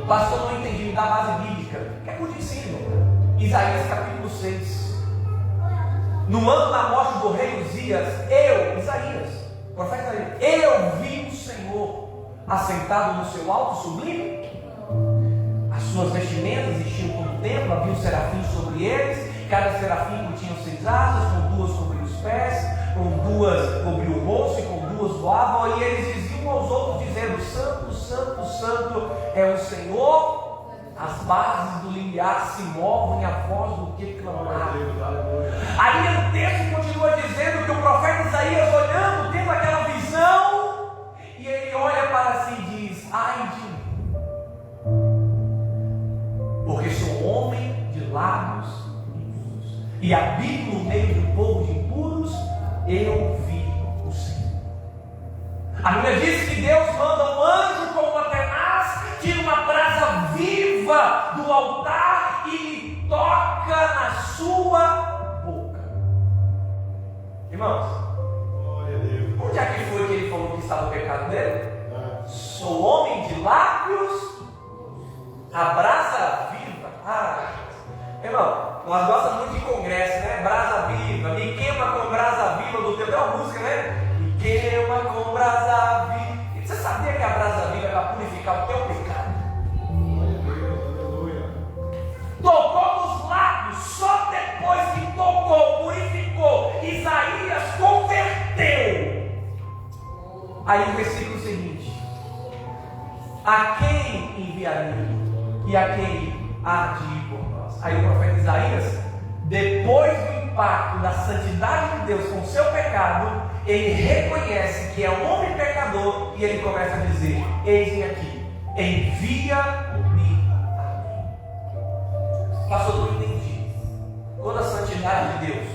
Pastor, não entendi, me dá a base bíblica. É por ensino. Isaías capítulo 6. No ano da morte do rei Uzias, Isaías, profeta Isaías, eu vi o Senhor assentado no seu alto sublime. As suas vestimentas enchiam todo o templo, havia um serafim sobre eles. Cada serafim tinha 6 asas, com 2 cobriam os pés, com 2 cobriam o rosto e com 2 voavam. E eles diziam aos outros, dizendo: Santo, Santo, Santo é o Senhor. As bases do limiar se movem a voz do que clamar. Aí o texto continua dizendo que o profeta Isaías, olhando, tendo aquela visão, e ele olha para si e diz: ai de mim, porque sou homem de lábios impuros, e habito no meio do povo de impuros, eu vi o Senhor. A Bíblia diz que Deus manda um anjo com uma tenaz, tira uma brasa viva do altar e lhe toca na sua boca. Irmãos, onde é que foi que ele falou que estava o pecado dele? Sou homem de lábios, a brasa viva. Irmão, nós gostamos muito de congresso, né? Brasa viva, me queima com brasa viva do teu. Tem uma música, né? Me queima com brasa viva. E você sabia que a brasa viva é para purificar o teu pecado? Tocou nos lábios, só depois que tocou, purificou, Isaías converteu. Aí o versículo seguinte: a quem enviaria? E a quem há de ir por nós? Aí o profeta Isaías, depois do impacto da santidade de Deus com o seu pecado, ele reconhece que é um homem pecador e ele começa a dizer: eis-me aqui, envia-me a mim. Pastor, não entendi. Quando a santidade de Deus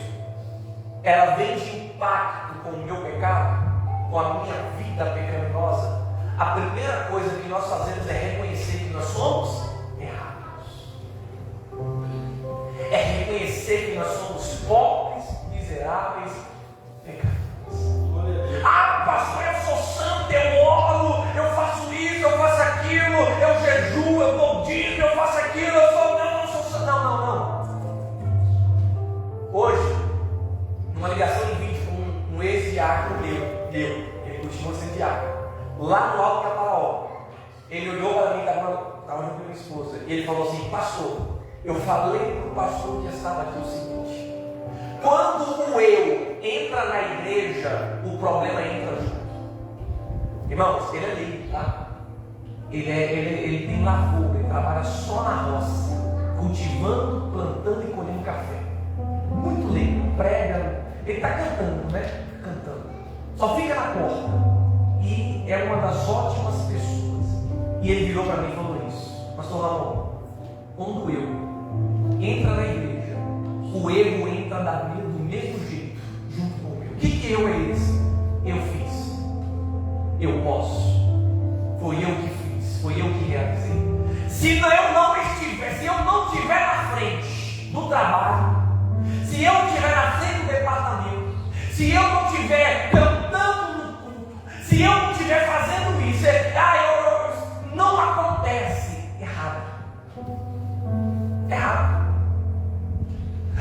ela vem de impacto com o meu pecado, com a minha vida pecaminosa, a primeira coisa que nós fazemos é reconhecer que nós somos errados. É reconhecer que nós somos pobres, miseráveis, pecadores. Pastor, eu sou santo, eu oro, eu faço isso, eu faço aquilo, eu jejuo, eu dou dízimo, eu faço aquilo, eu sou. Não sou santo. Não. Hoje, numa ligação de vídeo com um ex-diácono meu, ele continua sendo diácono, lá no Alto Caparaó, ele olhou para mim, estava junto com a minha esposa, e ele falou assim: pastor, eu falei para o pastor que estava aqui o seguinte: quando o eu igreja, o problema entra junto. Irmãos, ele é livre, tá? Ele tem lavoura, ele trabalha só na roça, cultivando, plantando e colhendo café. Muito lindo, prega, ele está cantando, né? Cantando. Só fica na porta. E é uma das ótimas pessoas. E ele virou para mim e falou isso: Pastor Ramon, quando eu entro na igreja, o erro entra do mesmo jeito, junto com o meu. O que erro é esse? Eu fiz. Eu posso. Foi eu que fiz. Foi eu que realizei. Se eu não estiver na frente do trabalho, se eu não estiver na frente do departamento, se eu não estiver cantando no culto, se eu não estiver fazendo isso, não acontece. Errado.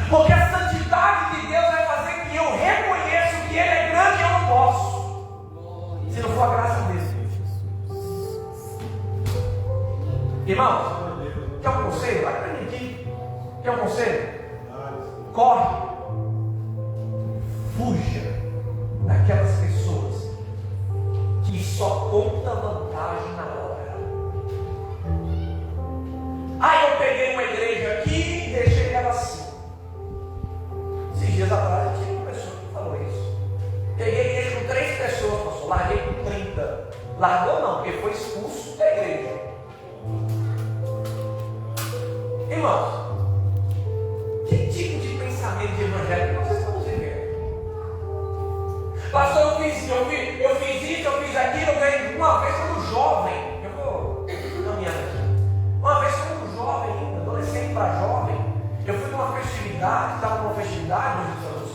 Porque a santidade de Deus vai fazer que eu reconheça que Ele é grande e eu não posso. Se não for a graça dele. Irmãos, quer um conselho? Vai para mim aqui. Quer um conselho? Corre. Fuja daquelas pessoas que só contam vantagem na hora. Eu peguei uma igreja aqui e deixei ela assim. Esses dias atrás eu tinha uma pessoa que falou isso. Peguei a igreja com 3 pessoas, pastor. Larguei com 30. Largou não, porque foi expulso da igreja. Irmãos, que tipo de pensamento de evangelho nós estamos vivendo? Pastor, eu fiz isso, eu fiz aquilo, eu ganhei uma vez como jovem. Eu vou caminhando aqui. Uma vez como jovem ainda, adolescente para jovem, eu fui numa festividade, estava numa festividade,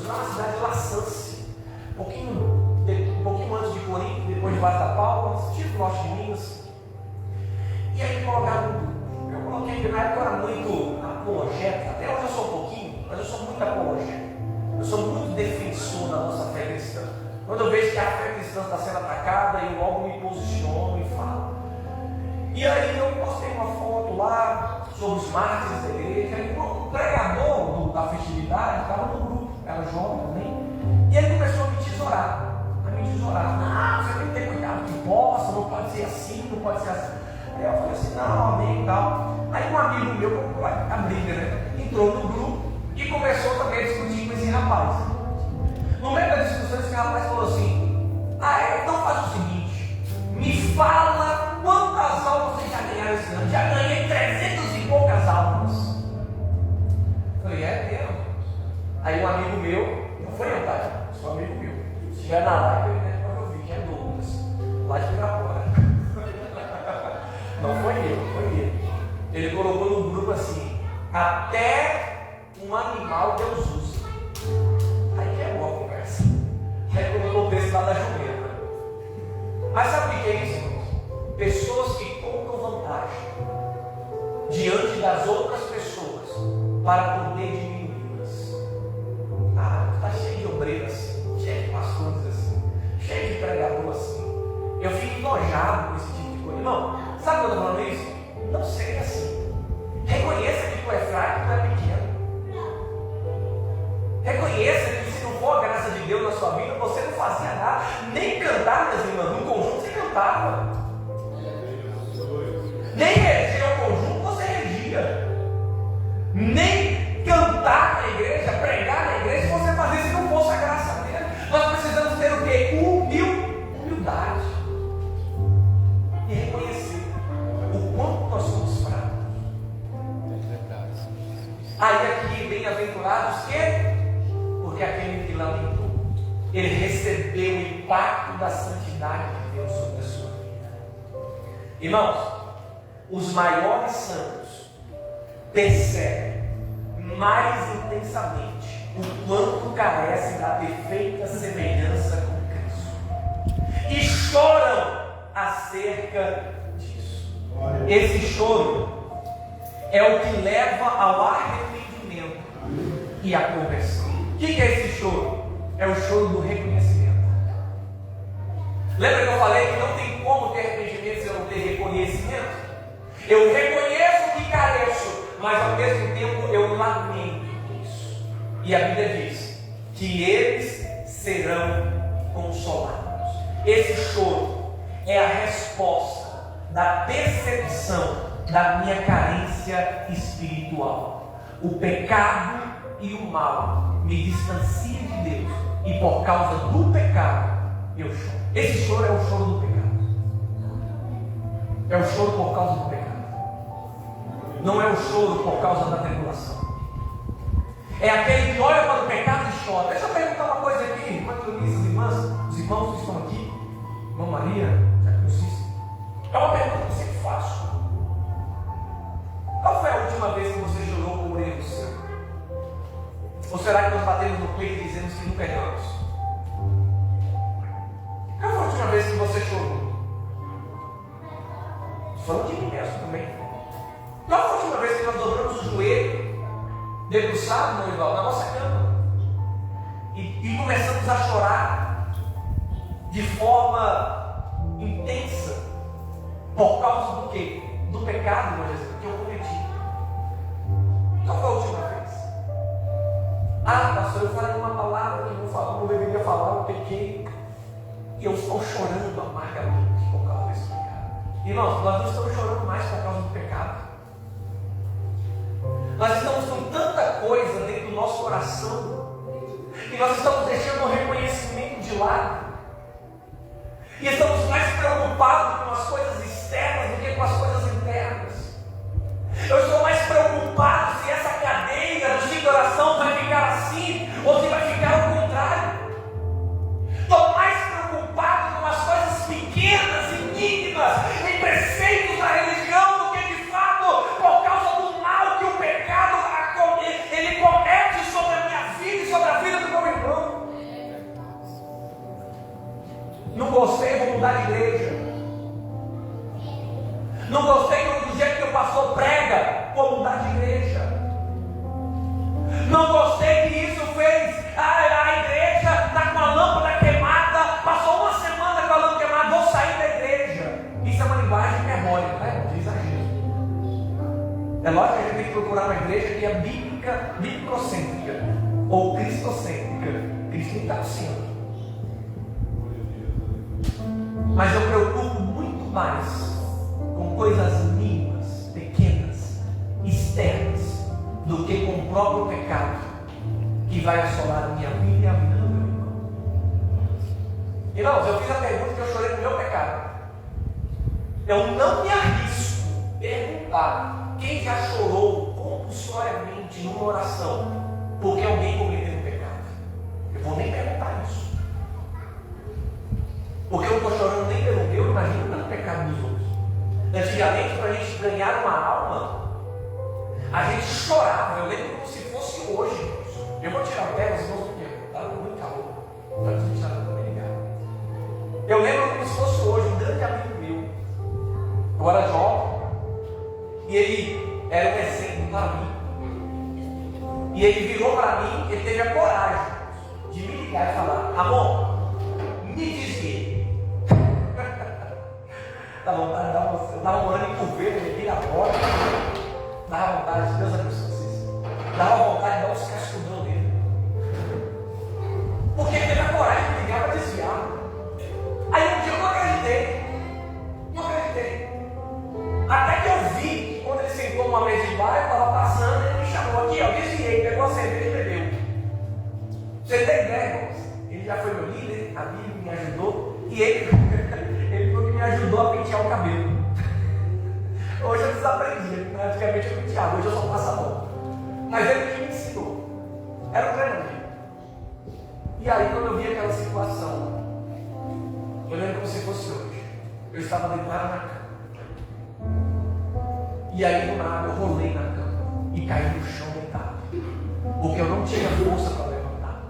na cidade de Laçance, um pouquinho antes de Corinto, depois de Vaz da Palma, tipo norte de Minas. E aí me colocaram no grupo. Eu coloquei, porque na época eu era muito apologeta, até hoje eu sou um pouquinho, mas eu sou muito apologeta. Eu sou muito defensor da nossa fé cristã. Quando eu vejo que a fé cristã está sendo atacada, eu logo me posiciono e falo. E aí eu postei uma foto lá sobre os mártires da igreja. E o pregador da festividade estava no grupo, era jovem também. E ele começou a me tesourar. Não, você tem que ter cuidado que posta, não pode ser assim, não pode ser assim. Aí eu falei assim, não, amém e tal. Aí um amigo meu, a briga, né? Entrou no grupo e começou também a discutir com esse rapaz. No meio da discussão, esse rapaz falou assim: então faz o seguinte, me fala quantas almas você já ganharam esse ano. Já ganhei 300 e poucas almas. Eu falei, é mesmo? Aí um amigo meu, não foi eu, tá? Sou amigo meu. Se estiver na live, eu vi que é Douglas, lá de Pirapora. Não foi ele. Ele colocou no grupo assim: até um animal Deus usa. Aí que é boa a conversa. Aí colocou o texto lá da jumenta. Mas sabe o que é isso, irmãos? Pessoas que contam vantagem diante das outras pessoas para poder diminuí-las. Está cheio de obreiros assim, cheio de pastores assim, cheio de pregador assim. Eu fico enojado com esse tipo de coisa. Irmão, sabe quando eu estou falando isso? Não seja assim. Reconheça que tu é fraco e tu é pequeno. Reconheça que se não for a graça de Deus na sua vida, você não fazia nada. Nem cantar, minhas irmãs, no conjunto você cantava. Nem reger o conjunto você regia. Nem cantar na igreja, pregar na igreja, você fazia se não fosse a graça dele. Nós precisamos ter o quê? Humildade. E reconhecer o quanto nós somos fracos. Aí aqui, bem-aventurados que? Porque aquele que lamentou, ele recebeu o impacto da santidade de Deus sobre a sua vida. Irmãos, os maiores santos percebem mais intensamente o quanto carecem da perfeita semelhança com Cristo e choram acerca disso. Esse choro é o que leva ao arrependimento e à conversão. O que é esse choro? É o choro do reconhecimento. Lembra que eu falei que não tem como ter arrependimento se eu não ter reconhecimento? Eu reconheço que careço, mas ao mesmo tempo eu lamento isso. E a Bíblia diz que eles serão consolados. Esse choro é a resposta da percepção da minha carência espiritual. O pecado e o mal me distanciam de Deus, e por causa do pecado eu choro. Esse choro é o choro do pecado. É o choro por causa do pecado. Não é o choro por causa da tribulação. É aquele que olha para o pecado e chora. Deixa eu perguntar uma coisa aqui, irmã Cleonice, as irmãs, os irmãos que estão aqui, irmã Maria, é uma pergunta que eu sempre faço. Qual foi a última vez que você chorou por um erro seu? Ou será que nós batemos no peito e dizemos que nunca erramos? Qual foi a última vez que você chorou? Estou falando de mim mesmo também. Qual foi a última vez que nós dobramos o joelho, debruçado no igual, na nossa cama, e começamos a chorar de forma intensa, por causa do quê? Do pecado, irmã Jesus, que eu cometi. Qual foi a última vez? Ah, pastor, eu falei uma palavra que não deveria falar, eu pequei, e eu estou chorando amargamente por causa desse pecado. Irmãos, nós não estamos chorando mais por causa do pecado. Nós estamos com tanta coisa dentro do nosso coração, que nós estamos deixando o reconhecimento de lado, e estamos mais preocupados com as coisas externas do que com as coisas internas. Eu estou mais preocupado se essa cadeira do de oração vai ficar assim, ou se vai ficar ao contrário. Estou mais preocupado com as coisas pequenas e mínimas, em preceitos da religião, do que de fato por causa do mal que o pecado ele comete sobre a minha vida e sobre a vida do meu irmão. Não gostei, vou mudar de igreja. Não gostei do jeito que o pastor prega, vou mudar de igreja. Não gostei que isso fez a igreja está com a lâmpada queimada, passou uma semana com a lâmpada queimada, vou sair da igreja. Isso é uma linguagem hiperbólica, né? De exagero. É lógico que a gente tem que procurar uma igreja que é bíblico-cêntrica ou cristocêntrica. Cristo não está no centro. Mas eu preocupo muito mais com coisas mínimas, pequenas, externas, do que com o próprio pecado que vai assolar a minha vida e a vida do meu irmão. Irmãos, eu fiz a pergunta que eu chorei no meu pecado. Eu não me arrisco a perguntar quem já chorou compulsoriamente numa oração porque alguém cometeu um pecado. Eu vou nem perguntar isso. Porque eu não estou chorando nem pelo meu, imagino pelo pecado dos outros. Antigamente, para a gente ganhar uma alma, a gente chorava. Eu lembro como se fosse hoje. Eu vou tirar o pé, vocês vão ver, estava com muito calor. Eu lembro como se fosse hoje, um grande amigo meu. Eu era jovem, e ele era um exemplo para mim. E ele virou para mim, ele teve a coragem de me ligar e falar: amor, me desvie. Dá vontade de dar uma. Eu estava morando em Curveiro, ele vira a porta. Dava vontade, Deus abençoe vocês. Dava vontade de dar uns cascudão nele. Porque ele teve a coragem de ligar para desviar. Aí um dia eu não acreditei. Não acreditei. Até que eu vi que quando ele sentou numa mesa de bar, eu estava passando e ele me chamou aqui, ó, desviei, pegou a cerveja e bebeu. Você tem ideia, irmãos? Ele já foi meu líder, amigo, me ajudou, e ele foi que me ajudou a pentear o cabelo. Hoje eu desaprendi, antigamente eu penteava, hoje eu só passo a mão. Mas ele que me ensinou. Era um grande amigo. E aí, quando eu vi aquela situação, eu lembro como se fosse hoje. Eu estava deitado na cama. E aí, do nada, eu rolei na cama e caí no chão deitado. Porque eu não tinha força para levantar.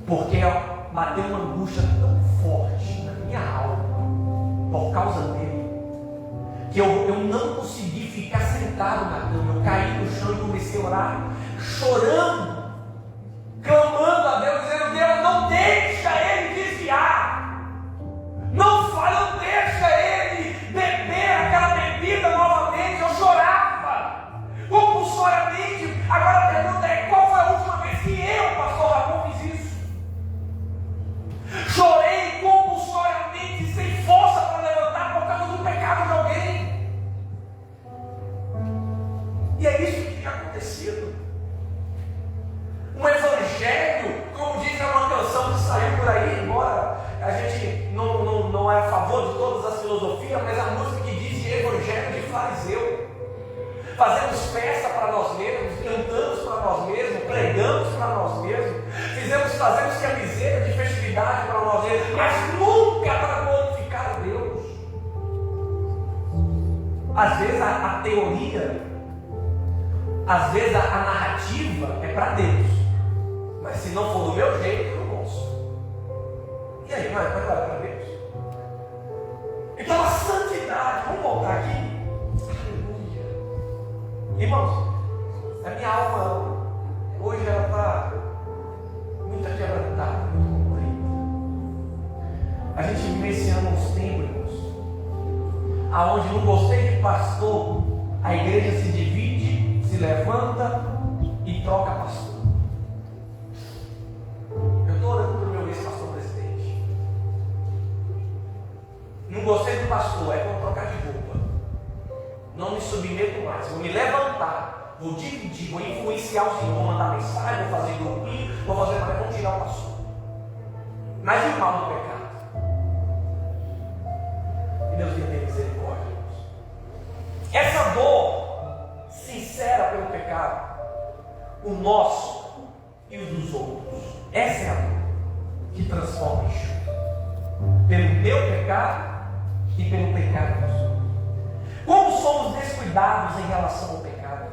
Porque bateu uma angústia tão forte na minha alma, por causa dele, que eu não consegui ficar sentado na cama. Eu caí no chão e comecei a orar, chorando, clamando a Deus, dizendo: Deus, não deixa ele desviar, não deixa ele beber aquela bebida novamente. Eu chorava compulsoriamente. Agora a pergunta é: qual foi a última vez que eu, pastor Ramon, fiz isso? vezes fazemos camiseta de festividade para nós mesmos, mas nunca para glorificar a Deus. Às vezes a teoria, às vezes a narrativa é para Deus, mas se não for do meu jeito, eu não gosto. E aí, vai para Deus? Então a santidade, vamos voltar aqui. Aleluia. Irmãos, a minha alma hoje ela está muito quebrantada, muito comprida. A gente vive esse ano uns tempos, irmãos, aonde no conselho de pastor a igreja se divide, se levanta e troca pastor. Eu estou orando para o meu ex-pastor presidente. Não gostei do pastor, é para trocar de roupa. Não me submeto mais, vou me levantar, vou dividir, vou influenciar os irmãos, vou mandar mensagem, vou fazer grupinho, vou fazer para não tirar o pastor. Mas e o mal do pecado? Que Deus tenha misericórdia, irmãos. Essa dor sincera pelo pecado, o nosso e os dos outros, essa é a dor que transforma em chuva, pelo meu pecado e pelo pecado dos outros. Como somos descuidados em relação ao pecado,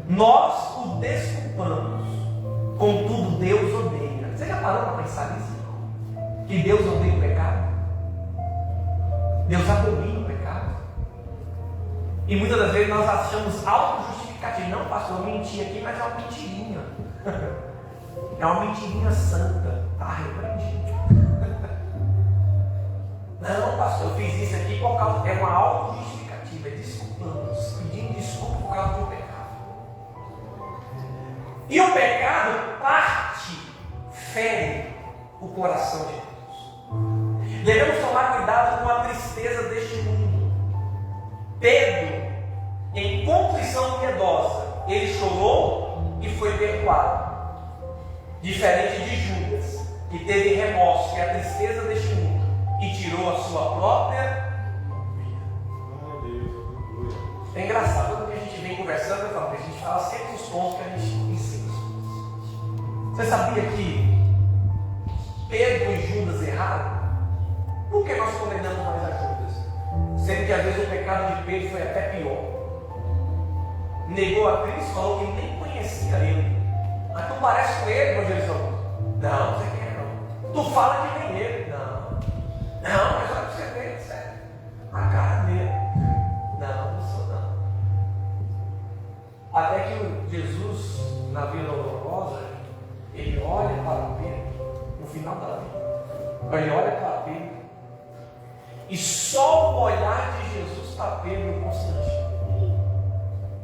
nós o desculpamos, contudo Deus odeia. Você já parou para pensar nisso? Que Deus odeia o pecado? Deus abomina o pecado? E muitas das vezes nós achamos auto-justificativo. Não, pastor, eu menti aqui, mas é uma mentirinha. É uma mentirinha santa. Está repreendido. Não, pastor, eu fiz isso aqui por causa. É uma auto-justificativa. É desculpamos, pedindo desculpa por causa do pecado. E o pecado fere o coração de Deus. Devemos tomar cuidado com a tristeza deste mundo. Pedro, em contrição piedosa, ele chorou e foi perdoado. Diferente de Judas, que teve remorso, que é a tristeza deste mundo, e tirou a sua própria vida. É engraçado, quando a gente vem conversando, a gente fala sempre os pontos que a gente ensina. Você sabia que Pedro e Judas erraram? Por que nós condenamos mais a Judas? Sendo que às vezes o pecado de Pedro foi até pior. Negou a Cristo, falou que nem conhecia ele. Mas tu parece com ele, evangelizador? Não, você quer não. Tu fala que nem ele. Não, mas olha para você ver, sério. A cara dele. Não sou não. Até que Jesus, na Vila Dolorosa, ele olha para Pedro, no final da vida. Ele olha para Pedro. E só o olhar de Jesus está Pedro constrangido.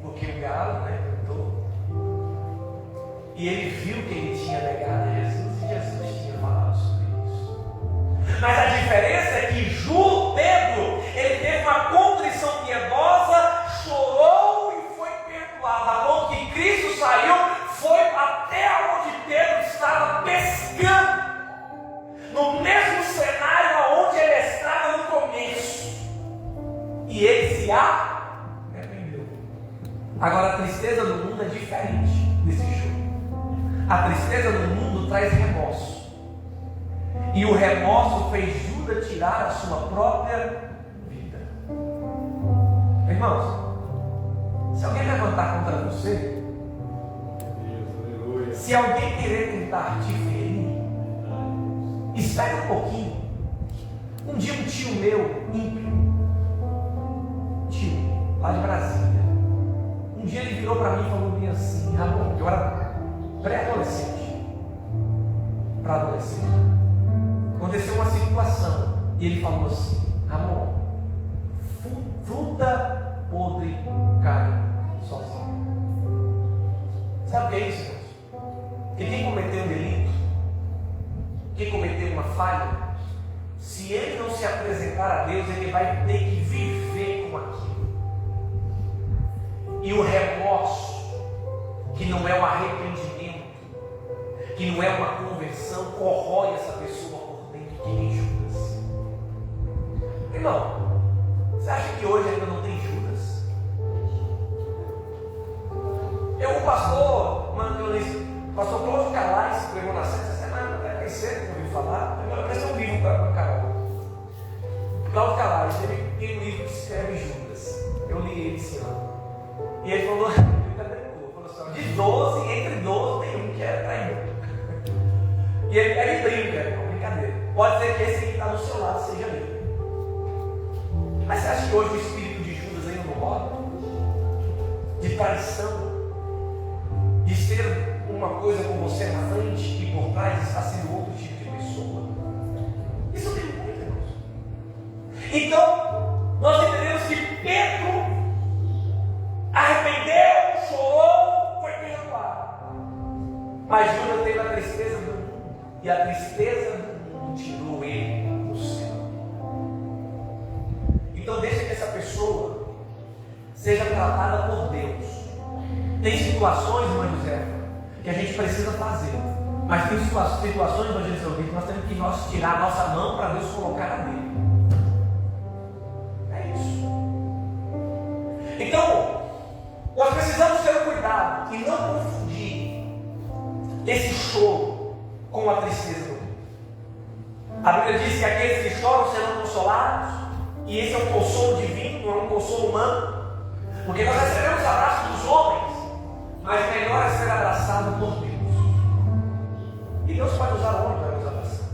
Porque o galo, tentou. E ele viu que ele tinha negado a Jesus e Jesus tinha falado sobre isso. Mas a diferença é que Pedro, ele teve uma contrição piedosa, chorou e foi perdoado. A ponto que Cristo saiu, foi até onde Pedro estava pescando. No mesmo cenário onde ele estava no começo. E ele se arrependeu. Agora a tristeza do mundo é diferente desse jogo. A tristeza do mundo traz remorso. E o remorso fez Judas tirar a sua própria vida. Irmãos, se alguém levantar contra você, se alguém querer tentar te ferir, espere um pouquinho. Um dia um tio meu, ímpio, tio, lá de Brasília, um dia ele virou para mim e falou bem assim, Ramon, eu era pré-adolescente, para adolescente. Aconteceu uma situação e ele falou assim, Ramon, fruta podre cai sozinho. Sabe o que é isso, irmãos? Que quem cometeu um delito, quem cometeu uma falha, se ele não se apresentar a Deus, ele vai ter que viver com aquilo. E o remorso, que não é um arrependimento, que não é uma conversão, corrói essa pessoa por dentro, que nem Judas. Irmão, você acha que hoje ainda não tem Judas? O pastor Cláudio Calais pregou na 7 ele tem um livro que escreve Judas. Eu li ele esse ano. E ele falou, assim, de 12, entre 12 tem um que é traidor. E ele brinca, é uma brincadeira. Pode ser que esse que está do seu lado seja ele. Mas você acha que hoje o espírito de Judas ainda não roda? De traição? De ser uma coisa com você na frente e por trás está sendo outro tipo de pessoa? Isso tem muito, irmãos. Então, nós entendemos que Pedro arrependeu, chorou, foi perdoado. Mas Judas teve a tristeza do mundo, e a tristeza do mundo tirou ele do céu. Então deixa que essa pessoa seja tratada por Deus. Tem situações, irmã Josefa, que a gente precisa fazer. Mas tem situações, irmã Josefa, que nós temos que tirar a nossa mão para Deus colocar a dele. É isso. Então, nós precisamos ter cuidado e não confundir esse choro com a tristeza do mundo. A Bíblia diz que aqueles que choram serão consolados, e esse é um consolo divino, não é um consolo humano. Porque nós recebemos abraço dos homens, mas melhor é ser abraçado por Deus. E Deus pode usar o homem para nos abraçar.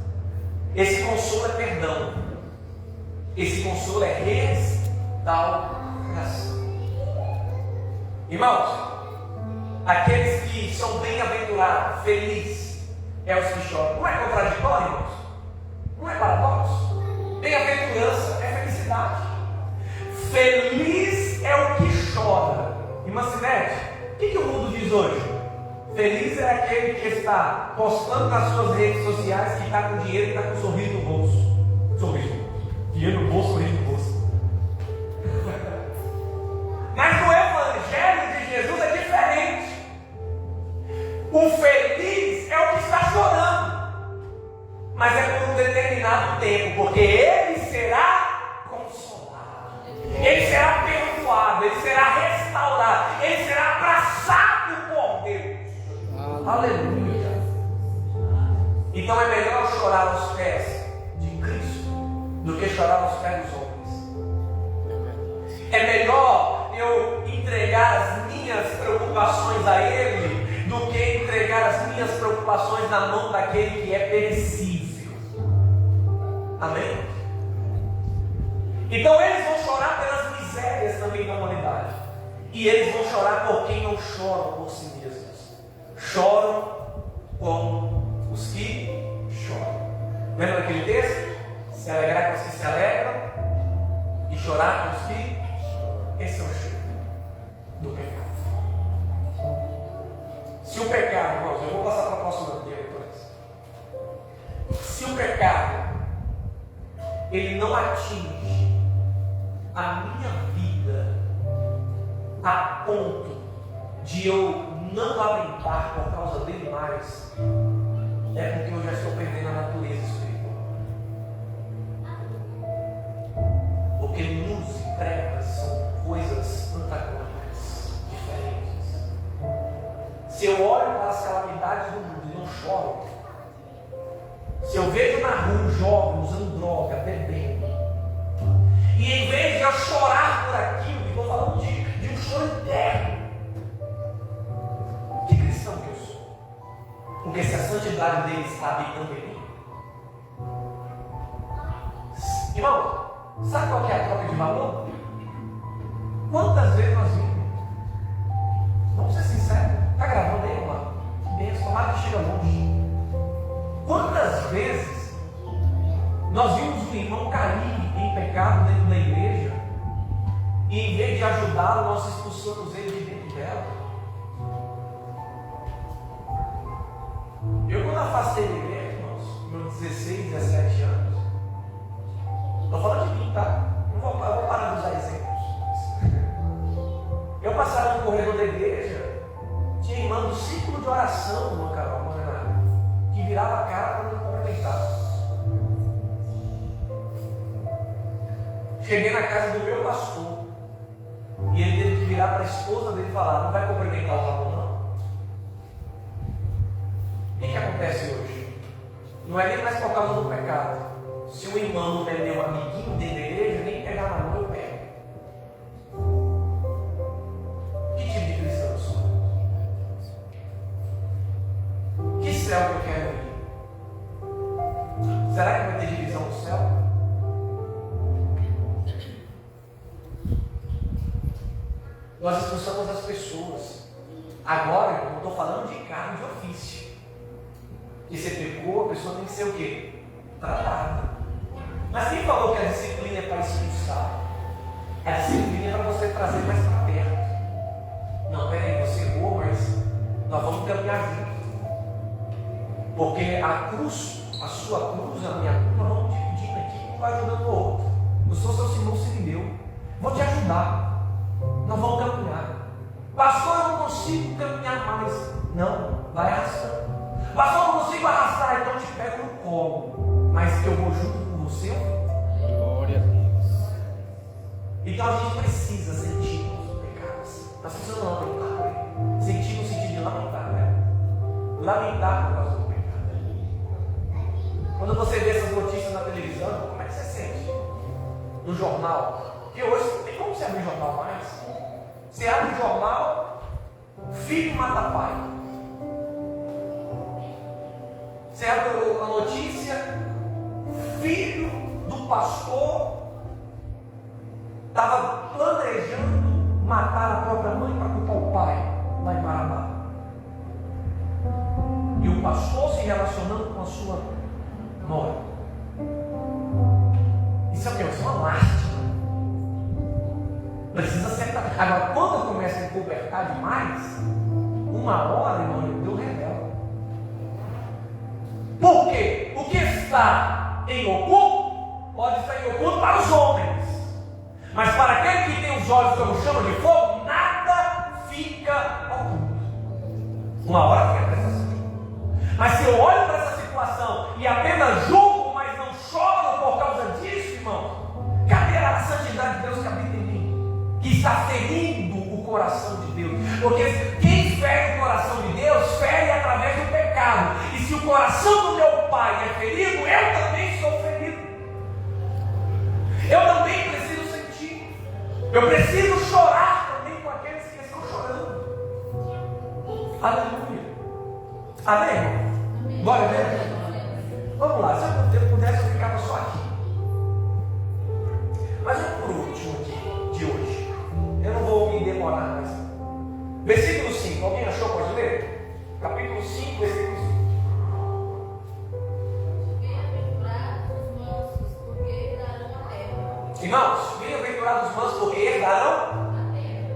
Esse consolo é perdão. Esse consolo é restauração. Irmãos, aqueles que são bem-aventurados, felizes, é os que choram. Não é contraditório, irmãos? Não é paradoxo? Bem-aventurança é felicidade. Feliz é o que chora. Irmã Sinete, o que o mundo diz hoje? Feliz é aquele que está postando nas suas redes sociais que está com dinheiro e está com um sorriso no bolso. Sorriso. Dinheiro no bolso, sorriso no bolso. Mas no Evangelho de Jesus é diferente. O feliz é o que está chorando, mas é por um determinado tempo, porque ele será consolado, ele será perdoado, ele será restaurado, ele será abraçado por Deus. Aleluia. Então é melhor chorar aos pés de Cristo do que chorar aos pés dos homens. É melhor eu entregar as minhas preocupações a Ele do que entregar as minhas preocupações na mão daquele que é perecível. Amém? Então eles vão chorar pelas misérias também da humanidade, e eles vão chorar por quem não choram por si mesmos. Choram com os que choram. Lembra daquele texto? Se alegrar com os que se alegram e chorar com os que choram. Esse é o choro do pecado. Se o pecado, irmãos, eu vou passar para a próxima depois. Se o pecado ele não atinge a minha vida a ponto de eu não lamentar por causa dele mais, é porque eu já estou perdendo a natureza espiritual. Porque luz e trevas são coisas antagônicas, diferentes. Se eu olho para as calamidades do mundo e não choro, se eu vejo na rua um jovem usando droga, bebendo, e em vez de eu chorar por aquilo, e estou falando de um choro eterno, que cristão que eu sou? Porque se a santidade dele está habitando em mim, irmão, sabe qual que é a troca de valor? Quantas vezes nós vimos? Vamos ser sinceros, está gravando aí, lá? Que bênção, tomara que chega longe. Quantas vezes nós vimos um irmão cair em pecado dentro da igreja, e em vez de ajudá-lo, nós expulsamos ele de dentro dela? Eu, quando afastei da igreja, irmãos, meus 16, 17 anos, estou falando de mim, tá? Eu vou parar de usar exemplos. Eu passava no corredor da igreja, tinha irmã do círculo de oração, irmã Carol, que virava a cara para me cumprimentar. Cheguei na casa do meu pastor, e ele teve que virar para a esposa dele e falar: não vai cumprimentar o Ramon, não? O que acontece hoje? Não é nem mais por causa do pecado, Se o irmão não é meu amiguinho dentro da igreja, nem pegar na mão eu pego. Que tipo de cristão eu sou? Que céu que eu quero ir? Será que vai ter divisão no céu? Nós expulsamos as pessoas. Agora, eu não estou falando de cargo de ofício. E você pecou, a pessoa tem que ser o quê? Tratada. Mas quem falou que a disciplina é para expulsar? A disciplina é para você trazer mais para perto. Não, peraí, você errou, mas nós vamos caminhar juntos. Porque a cruz, a sua cruz, a minha cruz, nós vamos dividindo aqui, um vai ajudando o outro. Eu sou seu Simão Sirineu. Vou te ajudar. Nós vamos caminhar. Pastor, eu não consigo caminhar mais. Não, vai arrastando. Pastor, eu não consigo arrastar, então eu te pego no colo. Mas eu vou junto com você. Glória a Deus. Então a gente precisa sentir os pecados. Nós precisamos lamentar. Sentir no sentido de lamentar, né? Lamentar por causa do pecado. Quando você vê essas notícias na televisão, como é que você sente? No jornal. Porque hoje não tem como você abrir jornal mais. Você abre o jornal, filho mata pai. Você abre a notícia, filho do pastor estava planejando matar a própria mãe para culpar o pai, lá em Marabá. E o pastor se relacionando com a sua nora. Isso é o que? Isso é uma lástima. Precisa ser. Agora, quando eu começo a encobertar demais, uma hora, irmão, eu revelo. Por quê? O que está em oculto pode estar em oculto para os homens, mas para aquele que tem os olhos como chama de fogo, nada fica oculto. Uma hora fica a prestação. Mas se eu olho para essa situação e apenas julgo, mas não choro por causa disso, irmão, cadê a santidade de Deus que habita em mim? Que está ferindo o coração de Deus. Porque quem fere o coração de Deus, fere através do pecado. E se o coração do meu pai é ferido, eu também sou ferido. Eu também preciso sentir. Eu preciso chorar também com aqueles que estão chorando. Aleluia. Amém, irmão? Glória a Deus. Vamos lá, se eu pudesse, eu ficava só aqui. Mas vamos por último aqui, de hoje. Eu não vou me demorar mais. Versículo 5, alguém achou? Pode ler? Capítulo 5, versículo 5. Bem-aventurados os mansos, porque herdarão a terra. Irmãos, bem-aventurados os mansos, porque herdarão A terra.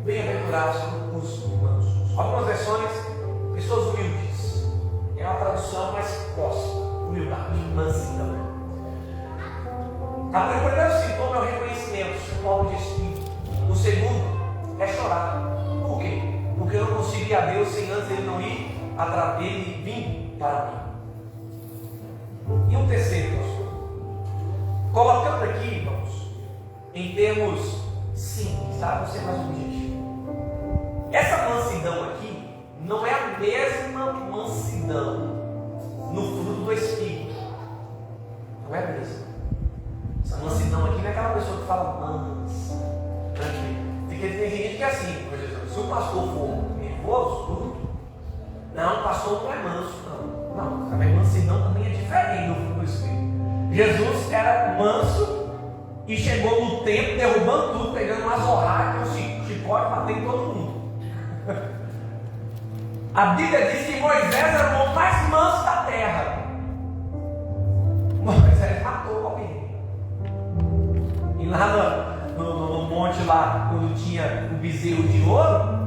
Bem-aventurados os mansos. Algumas versões, pessoas humildes. É uma tradução mais próxima. Humildade, mansidão. O primeiro sintoma é o reconhecimento, pobre de espírito. O segundo é chorar. Por quê? Porque eu não consegui a Deus sem antes ele não ir atrás dele vir para mim. E o terceiro, pastor, colocando aqui, irmãos, em termos simples, tá? Vou ser mais objetivo. Essa mansidão aqui não é a mesma mansidão no fruto do Espírito. Não é a mesma. Essa mansidão aqui não é aquela pessoa que fala mansa, tranquilo. Tem gente que é assim, por exemplo, se o pastor for nervoso, tudo. Não, o pastor não é manso, não. Não, também mansidão também é diferente do fruto do Espírito. Jesus era manso e chegou no templo derrubando tudo, pegando uma zorrada, um chicote, batendo todo mundo. A Bíblia diz que Moisés era o homem mais manso da terra. Moisés matou alguém. E lá no monte, lá, quando tinha o bezerro de ouro,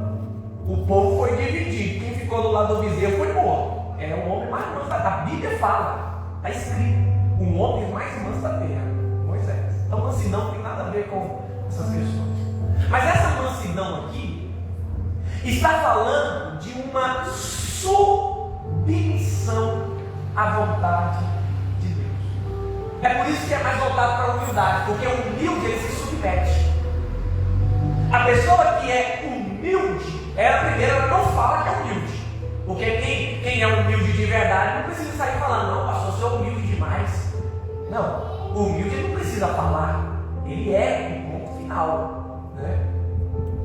o povo foi dividido. Quem ficou do lado do bezerro foi morto. Era o homem mais manso da terra. A Bíblia fala, está escrito, o homem mais manso da terra, Moisés. Então mansidão não tem nada a ver com essas questões. Mas essa mansidão aqui está falando de uma submissão à vontade de Deus. É por isso que é mais voltado para a humildade, porque o humilde ele se submete. A pessoa que é humilde, ela primeiro não fala que é humilde, porque quem é humilde de verdade não precisa sair falando, não, pastor, eu sou humilde demais. Não, o humilde não precisa falar, ele é o ponto final, né?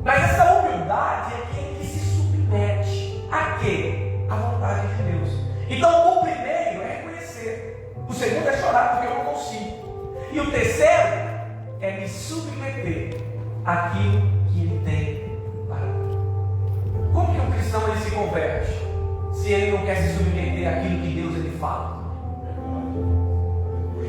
Mas essa humildade é aquele que se submete a quê? À vontade de Deus. Então o primeiro é reconhecer, o segundo é chorar porque eu não consigo, e o terceiro é me submeter àquilo que ele tem para mim. Como que um cristão ele se converte se ele não quer se submeter àquilo que Deus ele fala?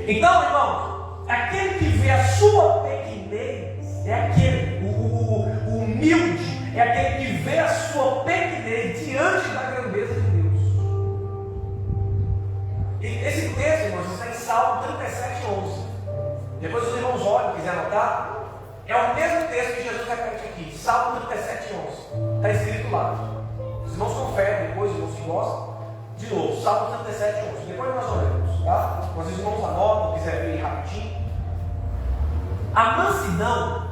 Então, irmão, aquele que vê a sua pequenez é aquele, o humilde, é aquele que vê a sua pequenez diante da grandeza de Deus. E esse texto, irmãos, está em Salmo 37:11. Depois os irmãos olham, quiser anotar, é o mesmo texto que Jesus repete aqui, Salmo 37:11. Está escrito lá. Os irmãos conferem depois, os irmãos que gostam. De novo, Salmo 37:11. Depois nós olhamos, tá? Mas os irmãos anotam, quiser ver rapidinho. A mansidão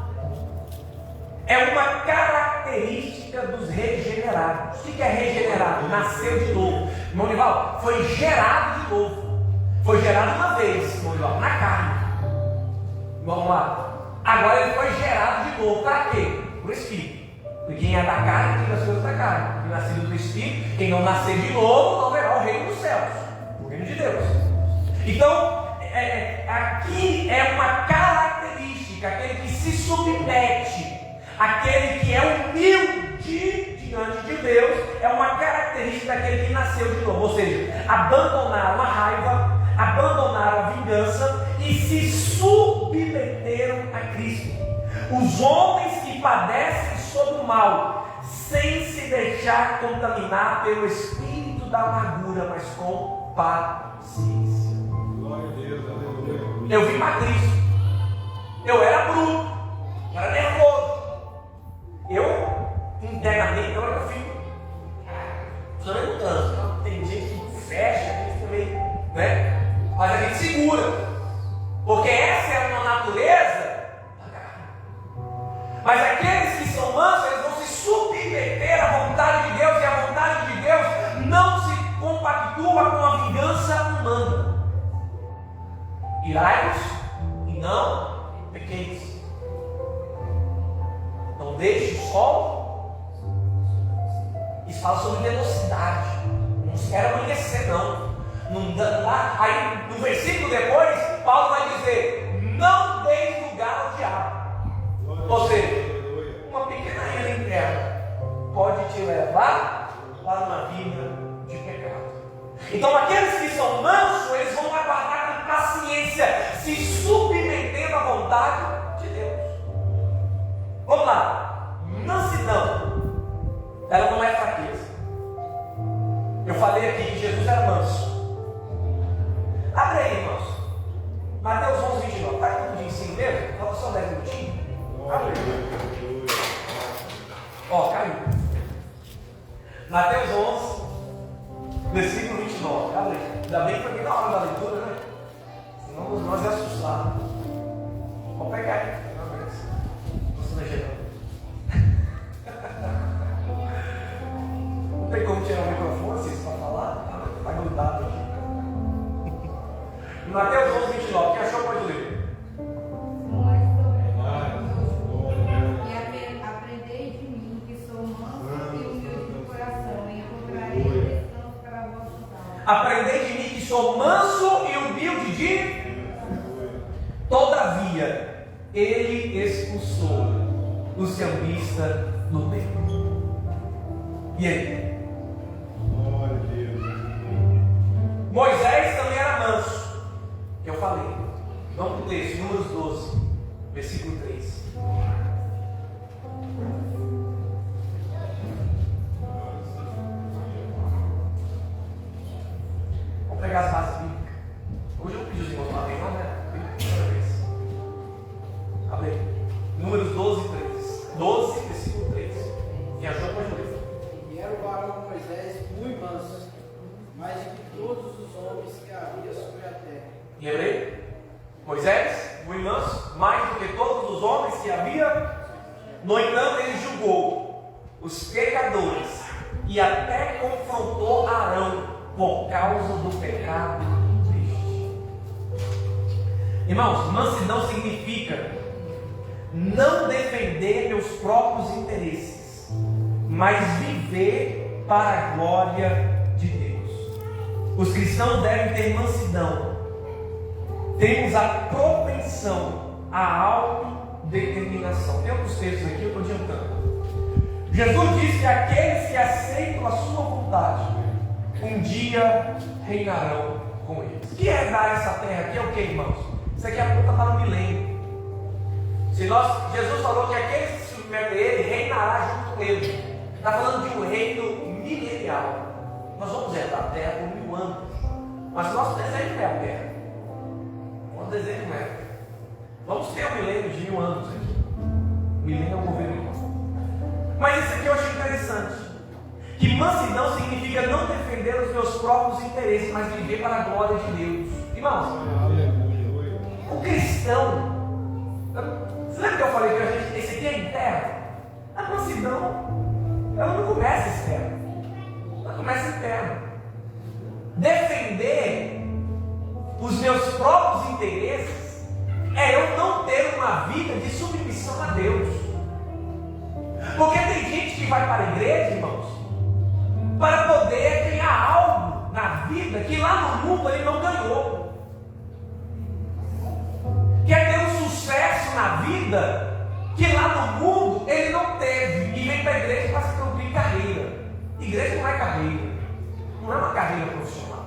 é uma característica dos regenerados. O que é regenerado? Nasceu de novo. Irmão Nival, foi gerado de novo. Foi gerado uma vez, irmão Nival, na carne. Vamos lá. Agora ele foi gerado de novo. Para quê? Para o Espírito. Porque quem é da carne tem as coisas da carne. Quem nascido do Espírito, quem não nascer de novo, não verá o reino dos céus. O reino de Deus. Então, aqui é uma característica, aquele que se submete, aquele que é humilde diante de Deus, é uma característica daquele que nasceu de novo. Ou seja, abandonaram a raiva, abandonaram a vingança e se submeteram a Cristo. Os homens que padecem sob o mal, sem se deixar contaminar pelo espírito da amargura, mas com paciência. Glória a Deus, aleluia. Eu vim para Cristo. Eu era bruto, eu era nervoso. Eu, internamente, agora eu fico. Funcionando no trânsito. Tem gente que fecha, tem gente também, né? Mas a gente segura. Porque essa é uma natureza da carne. Mas aqueles que são mansos, eles vão se submeter à vontade de Deus, e a vontade de Deus não se compactua com a vingança humana. Irai-vos e não pequeis. Não deixe o sol. Isso fala sobre velocidade. Não espera amanhecer, não. Não dá. Aí no versículo depois, Paulo vai dizer: não deis lugar ao diabo. Ou seja, uma pequena ira interna pode te levar para uma vida de pecado. Então aqueles que são mansos, eles vão aguardar com paciência, se submetendo à vontade de Deus. Vamos lá. Mansidão, ela não é fraqueza. Eu falei aqui que Jesus era manso. Abre aí, irmãos. Mateus 11:29. Está aqui no ensino mesmo? Falta só 10 minutinhos. Abre aí. Ó, caiu. Mateus 11, versículo 29. Abre aí. Ainda bem que foi aqui na hora da leitura, né? Senão nós ia assustar. Vou pegar aí. Você não é geral. Não tem como tirar o microfone, vocês para falar? Está grudado aqui. Mateus 11:29. Quem achou pode ler. E aprendei de mim, que sou manso e humilde de coração, e encontrarei descanso para a vossa alma. Aprendei de mim que sou manso e humilde de. Todavia, ele expulsou o cambista do meio. E aí? Glória a Deus. Moisés também era manso, que eu falei. Vamos para o texto, Números 12, versículo 3. Vamos pegar as bases bíblicas. Hoje eu pedi os irmãos lá, não, né? Primeira vez. Abre aí. Números 12, 3. 12, versículo 3. Quem achou pode ler. E era o varão Moisés muito manso, mais do que todos os homens que havia sobre a terra. Lembrei? Moisés, muito manso, mais do que todos os homens que havia. No entanto, ele julgou os pecadores e até confrontou Arão por causa do pecado deste. Irmãos, mansidão significa não defender meus próprios interesses, mas viver para a glória de Deus. Os cristãos devem ter mansidão. Temos a propensão à autodeterminação. Tem outros textos aqui, eu estou adiantando. Jesus disse que aqueles que aceitam a sua vontade, um dia reinarão com eles. O que é dar essa terra aqui? É o que, irmãos? Isso aqui aponta para o milênio. Jesus falou que aquele que se submete a ele reinará junto com ele. Está falando de um reino milenial. Nós vamos herdar a terra por 1000 anos. Mas nosso desejo não é a terra. Nosso desejo não é. Vamos ter um milênio de 1000 anos aqui. Milênio é o governo irmão. Mas isso aqui eu acho interessante. Que mansidão significa não defender os meus próprios interesses, mas viver para a glória de Deus. Irmãos, o cristão, você lembra que eu falei que a gente, esse aqui é interno? A mansidão, ela não começa externa, ela começa interna. Defender os meus próprios interesses é eu não ter uma vida de submissão a Deus. Porque tem gente que vai para a igreja, irmãos, para poder ganhar algo na vida que lá no mundo ele não ganhou. Quer ter um sucesso na vida que lá no mundo ele não teve. E vem para a igreja para se cumprir carreira. Igreja não é carreira. Não é uma carreira profissional.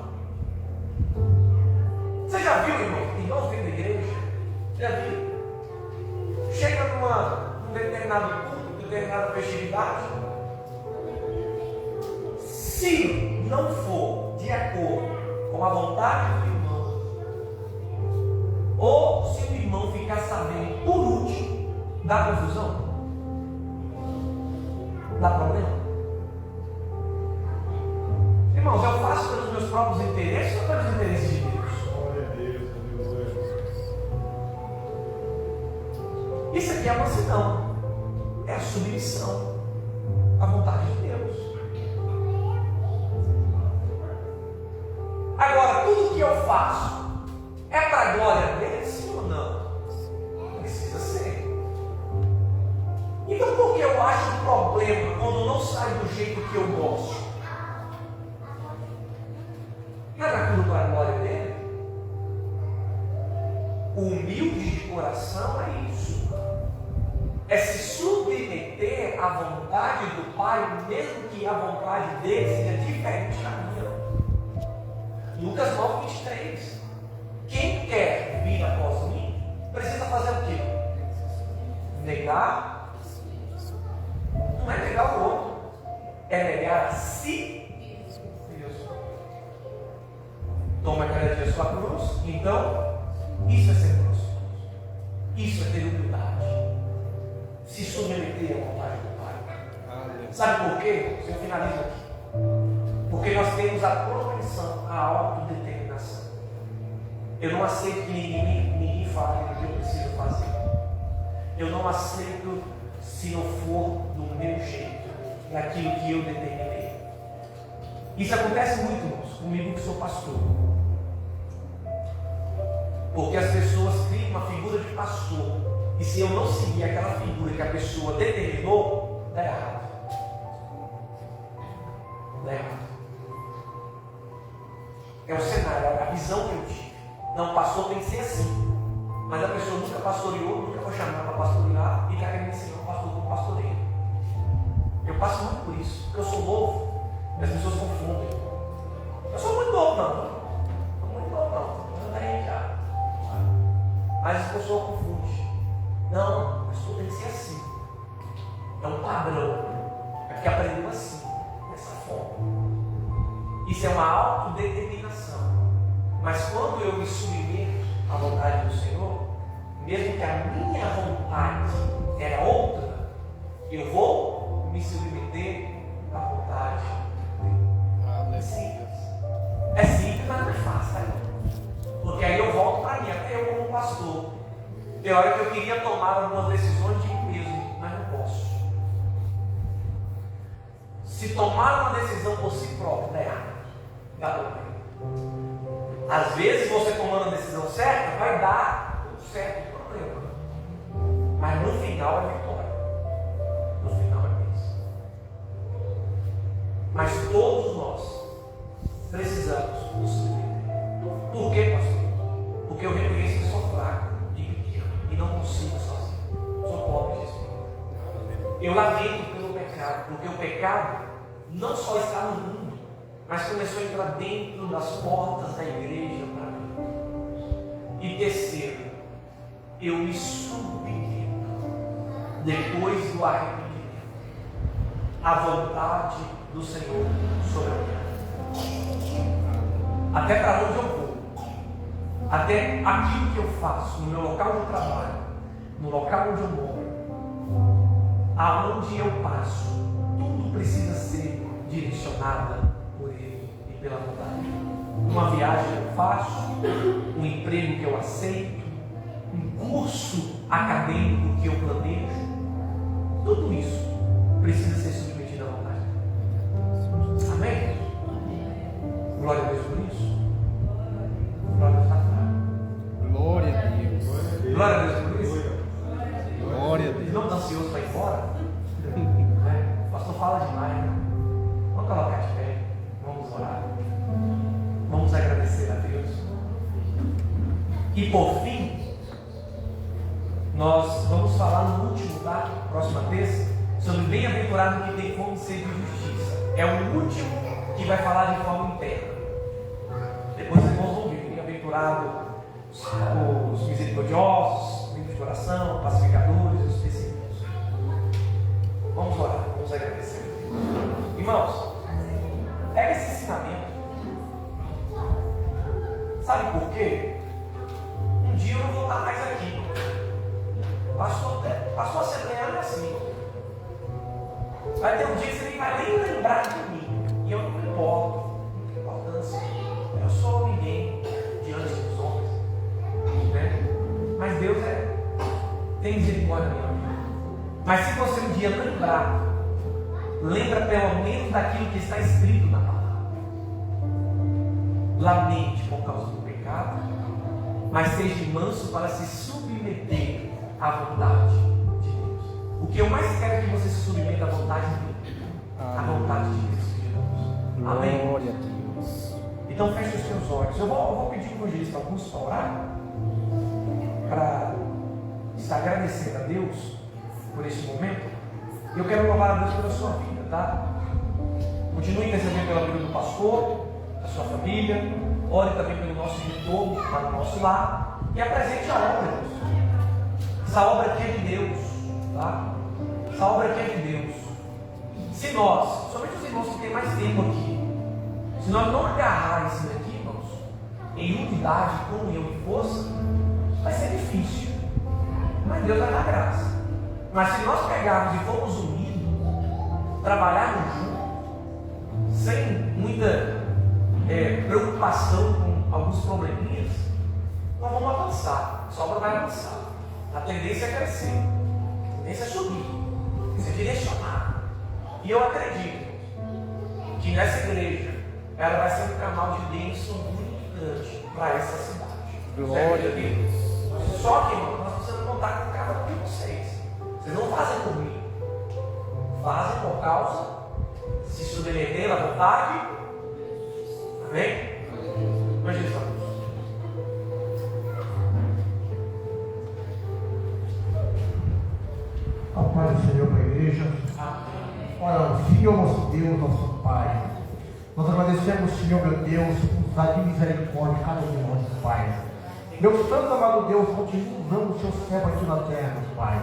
Você já viu, irmãos vindo da igreja? Já viu? Chega num determinado culto, determinada festividade. Se não for de acordo com a vontade do irmão, ou se o irmão ficar sabendo por último, dá confusão? Dá problema? Irmãos, eu faço pelos meus próprios interesses ou pelos interesses de Deus? Isso aqui é a mansidão, é a submissão à vontade de Deus. Agora, tudo que eu faço é para a glória dele, sim ou não? Precisa ser. Então, por que eu acho um problema quando não sai do jeito que eu gosto? Não é tudo para a glória dele? O humilde de coração é isso. É se submeter à vontade do Pai, mesmo que a vontade dele seja diferente da minha. Lucas 9:23. Quem quer vir após mim, precisa fazer o quê? Negar. Não é negar o outro, é negar a si mesmo. Toma cada dia a sua cruz. Então, isso é ser próximo. Isso é ter humildade. Se submeter à vontade do Pai. Sabe por quê? Eu finalizo aqui. Porque nós temos a propensão à autodeterminação. Eu não aceito que ninguém fale o que eu preciso fazer. Eu não aceito se não for do meu jeito, naquilo que eu determinei. Isso acontece muito, irmãos, comigo que sou pastor. Porque as pessoas criam uma figura de pastor. E se eu não seguir aquela figura que a pessoa determinou, dá errado. Dá errado. É o cenário, a visão que eu tive. Não, o pastor tem que ser assim. Mas a pessoa nunca pastoreou, nunca foi chamada para pastorear e está querendo ensinar o pastor como pastoreio. Eu passo muito por isso, porque eu sou novo e as pessoas confundem. Eu sou muito novo, não. Sou muito novo, não. Eu daí já. Mas as pessoas confundem. Não, o pastor tem que ser assim. É um padrão. É porque aprendeu assim, dessa forma. Isso é uma autodeterminação. Mas quando eu me submeto à vontade do Senhor, mesmo que a minha vontade era outra, eu vou me submeter à vontade dele. É simples. É simples, mas não é fácil, né? Porque aí eu volto para mim, até eu como pastor. Tem hora que eu queria tomar algumas decisões de mim mesmo, mas não posso. Se tomar uma decisão por si próprio, dá errado. Dá problema. Às vezes você tomando a decisão certa vai dar certo problema, mas no final é vitória. No final é bênção. Mas todos nós precisamos nos submeter. Por quê, pastor? Porque eu reconheço que sou fraco e pequeno e não consigo sozinho. Sou pobre de espírito. Eu lamento pelo pecado, porque o pecado não só está no mundo, mas começou a entrar dentro das portas da igreja para mim. E terceiro, eu me submeto, depois do arrependimento, à vontade do Senhor sobre a minha vida. Até para onde eu vou, até aquilo que eu faço, no meu local de trabalho, no local onde eu moro, aonde eu passo, tudo precisa ser direcionado por Ele e pela vontade. Uma viagem que eu faço, um emprego que eu aceito, um curso acadêmico que eu planejo, tudo isso precisa ser submetido à vontade. Amém? Glória a Deus por isso. Glória a Deus. Glória a Deus. Glória a Deus por isso. Glória a Deus. Não está ansioso para ir embora? O pastor fala demais, né? Vamos colocar de pé. Vamos orar. Vamos agradecer a Deus. E por fim, nós vamos falar no último, tá? Próxima vez, sobre bem-aventurado que tem fome e sede de justiça. É o último que vai falar de forma interna. Depois vocês vão ouvir. Bem-aventurado os misericordiosos, limpos de coração, pacificadores, os pacíficos. Vamos orar, vamos agradecer a Deus. Irmãos, pega esse ensinamento. Sabe por quê? Um dia eu não vou estar mais aqui. Pastor, Assembleia não é assim. Vai ter um dia que você nem vai nem lembrar de mim. E eu não me importo. Não tem importância. Eu sou ninguém diante dos homens. Né? Mas Deus tem misericórdia da minha vida. Mas se você um dia lembra pelo menos daquilo que está escrito na palavra. Lamente por causa do pecado, mas seja manso para se submeter à vontade de Deus. O que eu mais quero é que você se submeta à vontade de Deus. À vontade de Deus. Amém? Glória a Deus. Então feche os seus olhos. Eu vou pedir para o evangelista Augusto para orar, para estar agradecendo a Deus por esse momento. Eu quero louvar a Deus pela sua vida, tá? Continue intercedendo pela vida do pastor, da sua família. Ore também pelo nosso diretor, para o nosso lar. E apresente a obra, Deus. Essa obra aqui é de Deus, tá? Essa obra aqui é de Deus. Se nós, somente os irmãos que têm mais tempo aqui, se nós não agarrar isso daqui, irmãos, em unidade, comunhão e força, vai ser difícil. Mas Deus vai dar graça. Mas se nós pegarmos e formos unidos, trabalharmos juntos, sem muita preocupação com alguns probleminhas, nós vamos avançar. A obra vai avançar. A tendência é crescer. A tendência é subir. Ser direcionado. E eu acredito que nessa igreja ela vai ser um canal de bênção muito grande para essa cidade. Glória a Deus. Só que, irmão, nós precisamos contar com cada um de vocês. Vocês não fazem por mim. Fazem por causa de se submeter à vontade. Amém? Mas Jesus. A paz do Senhor para a igreja. Ora, Senhor nosso Deus, nosso Pai, nós agradecemos, Senhor meu Deus, por dar de misericórdia a cada um de nós, Pai. Meu santo amado Deus, continue usando o seu servo aqui na terra, Pai.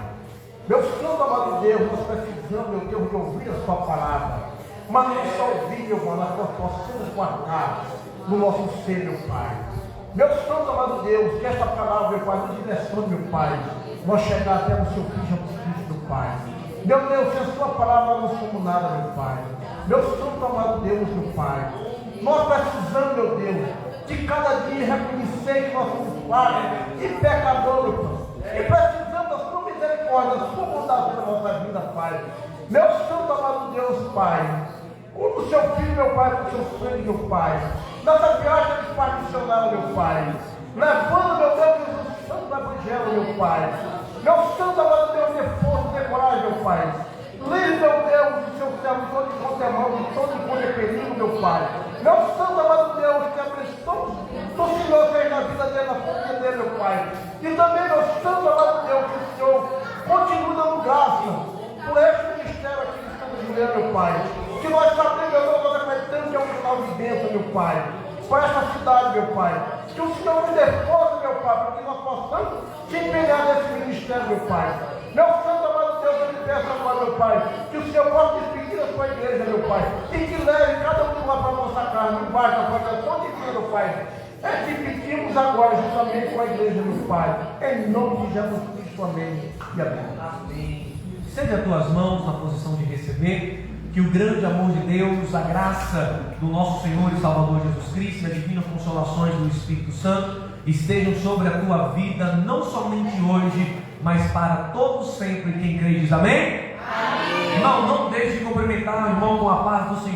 Meu santo amado Deus, nós precisamos, meu Deus, de ouvir a sua palavra. Mas não só ouvir, meu Pai, nós possamos guardar no nosso ser, meu Pai. Meu santo amado Deus, que essa palavra, meu Pai, nos direcione, meu Pai, nós chegar até o seu Filho Jesus Cristo, meu Pai. Meu Deus, sem a sua palavra não somos nada, meu Pai. Meu santo amado Deus, meu Pai, nós precisamos, meu Deus, de cada dia reconhecer que nós somos falhos e pecadores, meu Pai. E precisamos da sua misericórdia, da sua bondade na nossa vida, Pai. Meu santo amado Deus, Pai, o seu Filho, meu Pai, com o seu sangue, meu Pai. Nessa viagem de Pai missionário, meu Pai. Levando, meu Deus, Jesus Santo da Evangelho, meu Pai. Meu santo amado Deus, dê força, dê coragem, meu Pai. Livre, meu Deus, do seu céu, de todo encontro é mal, de todo encontro é perigo, meu Pai. Meu santo amado Deus, que a pressão do Senhor fez na vida dele, na família dele, meu Pai. E também, meu santo amado Deus, que o Senhor continue dando graça por este ministério aqui de Santa Juliana, meu Pai. Que nós sabemos, meu Deus, nós acreditamos que é um final de bênção, meu Pai. Para esta cidade, meu Pai. Que o Senhor me dê força, meu Pai, para que nós possamos se empenhar nesse ministério, meu Pai. Meu santo amado Deus, eu te peço agora, meu Pai, que o Senhor possa despedir a sua igreja, meu Pai, e que leve cada um de nós para a nossa casa, no bairro, na proteção divina, meu Pai. É que pedimos agora, justamente com a igreja, meu Pai, em nome de Jesus Cristo, amém e amém. Amém. Estende as tuas mãos na posição de receber. Que o grande amor de Deus, a graça do nosso Senhor e Salvador Jesus Cristo, e as divinas consolações do Espírito Santo estejam sobre a tua vida, não somente hoje, mas para todos sempre. Quem crê diz amém? Amém. Irmão, não deixe de cumprimentar o irmão com a paz do Senhor.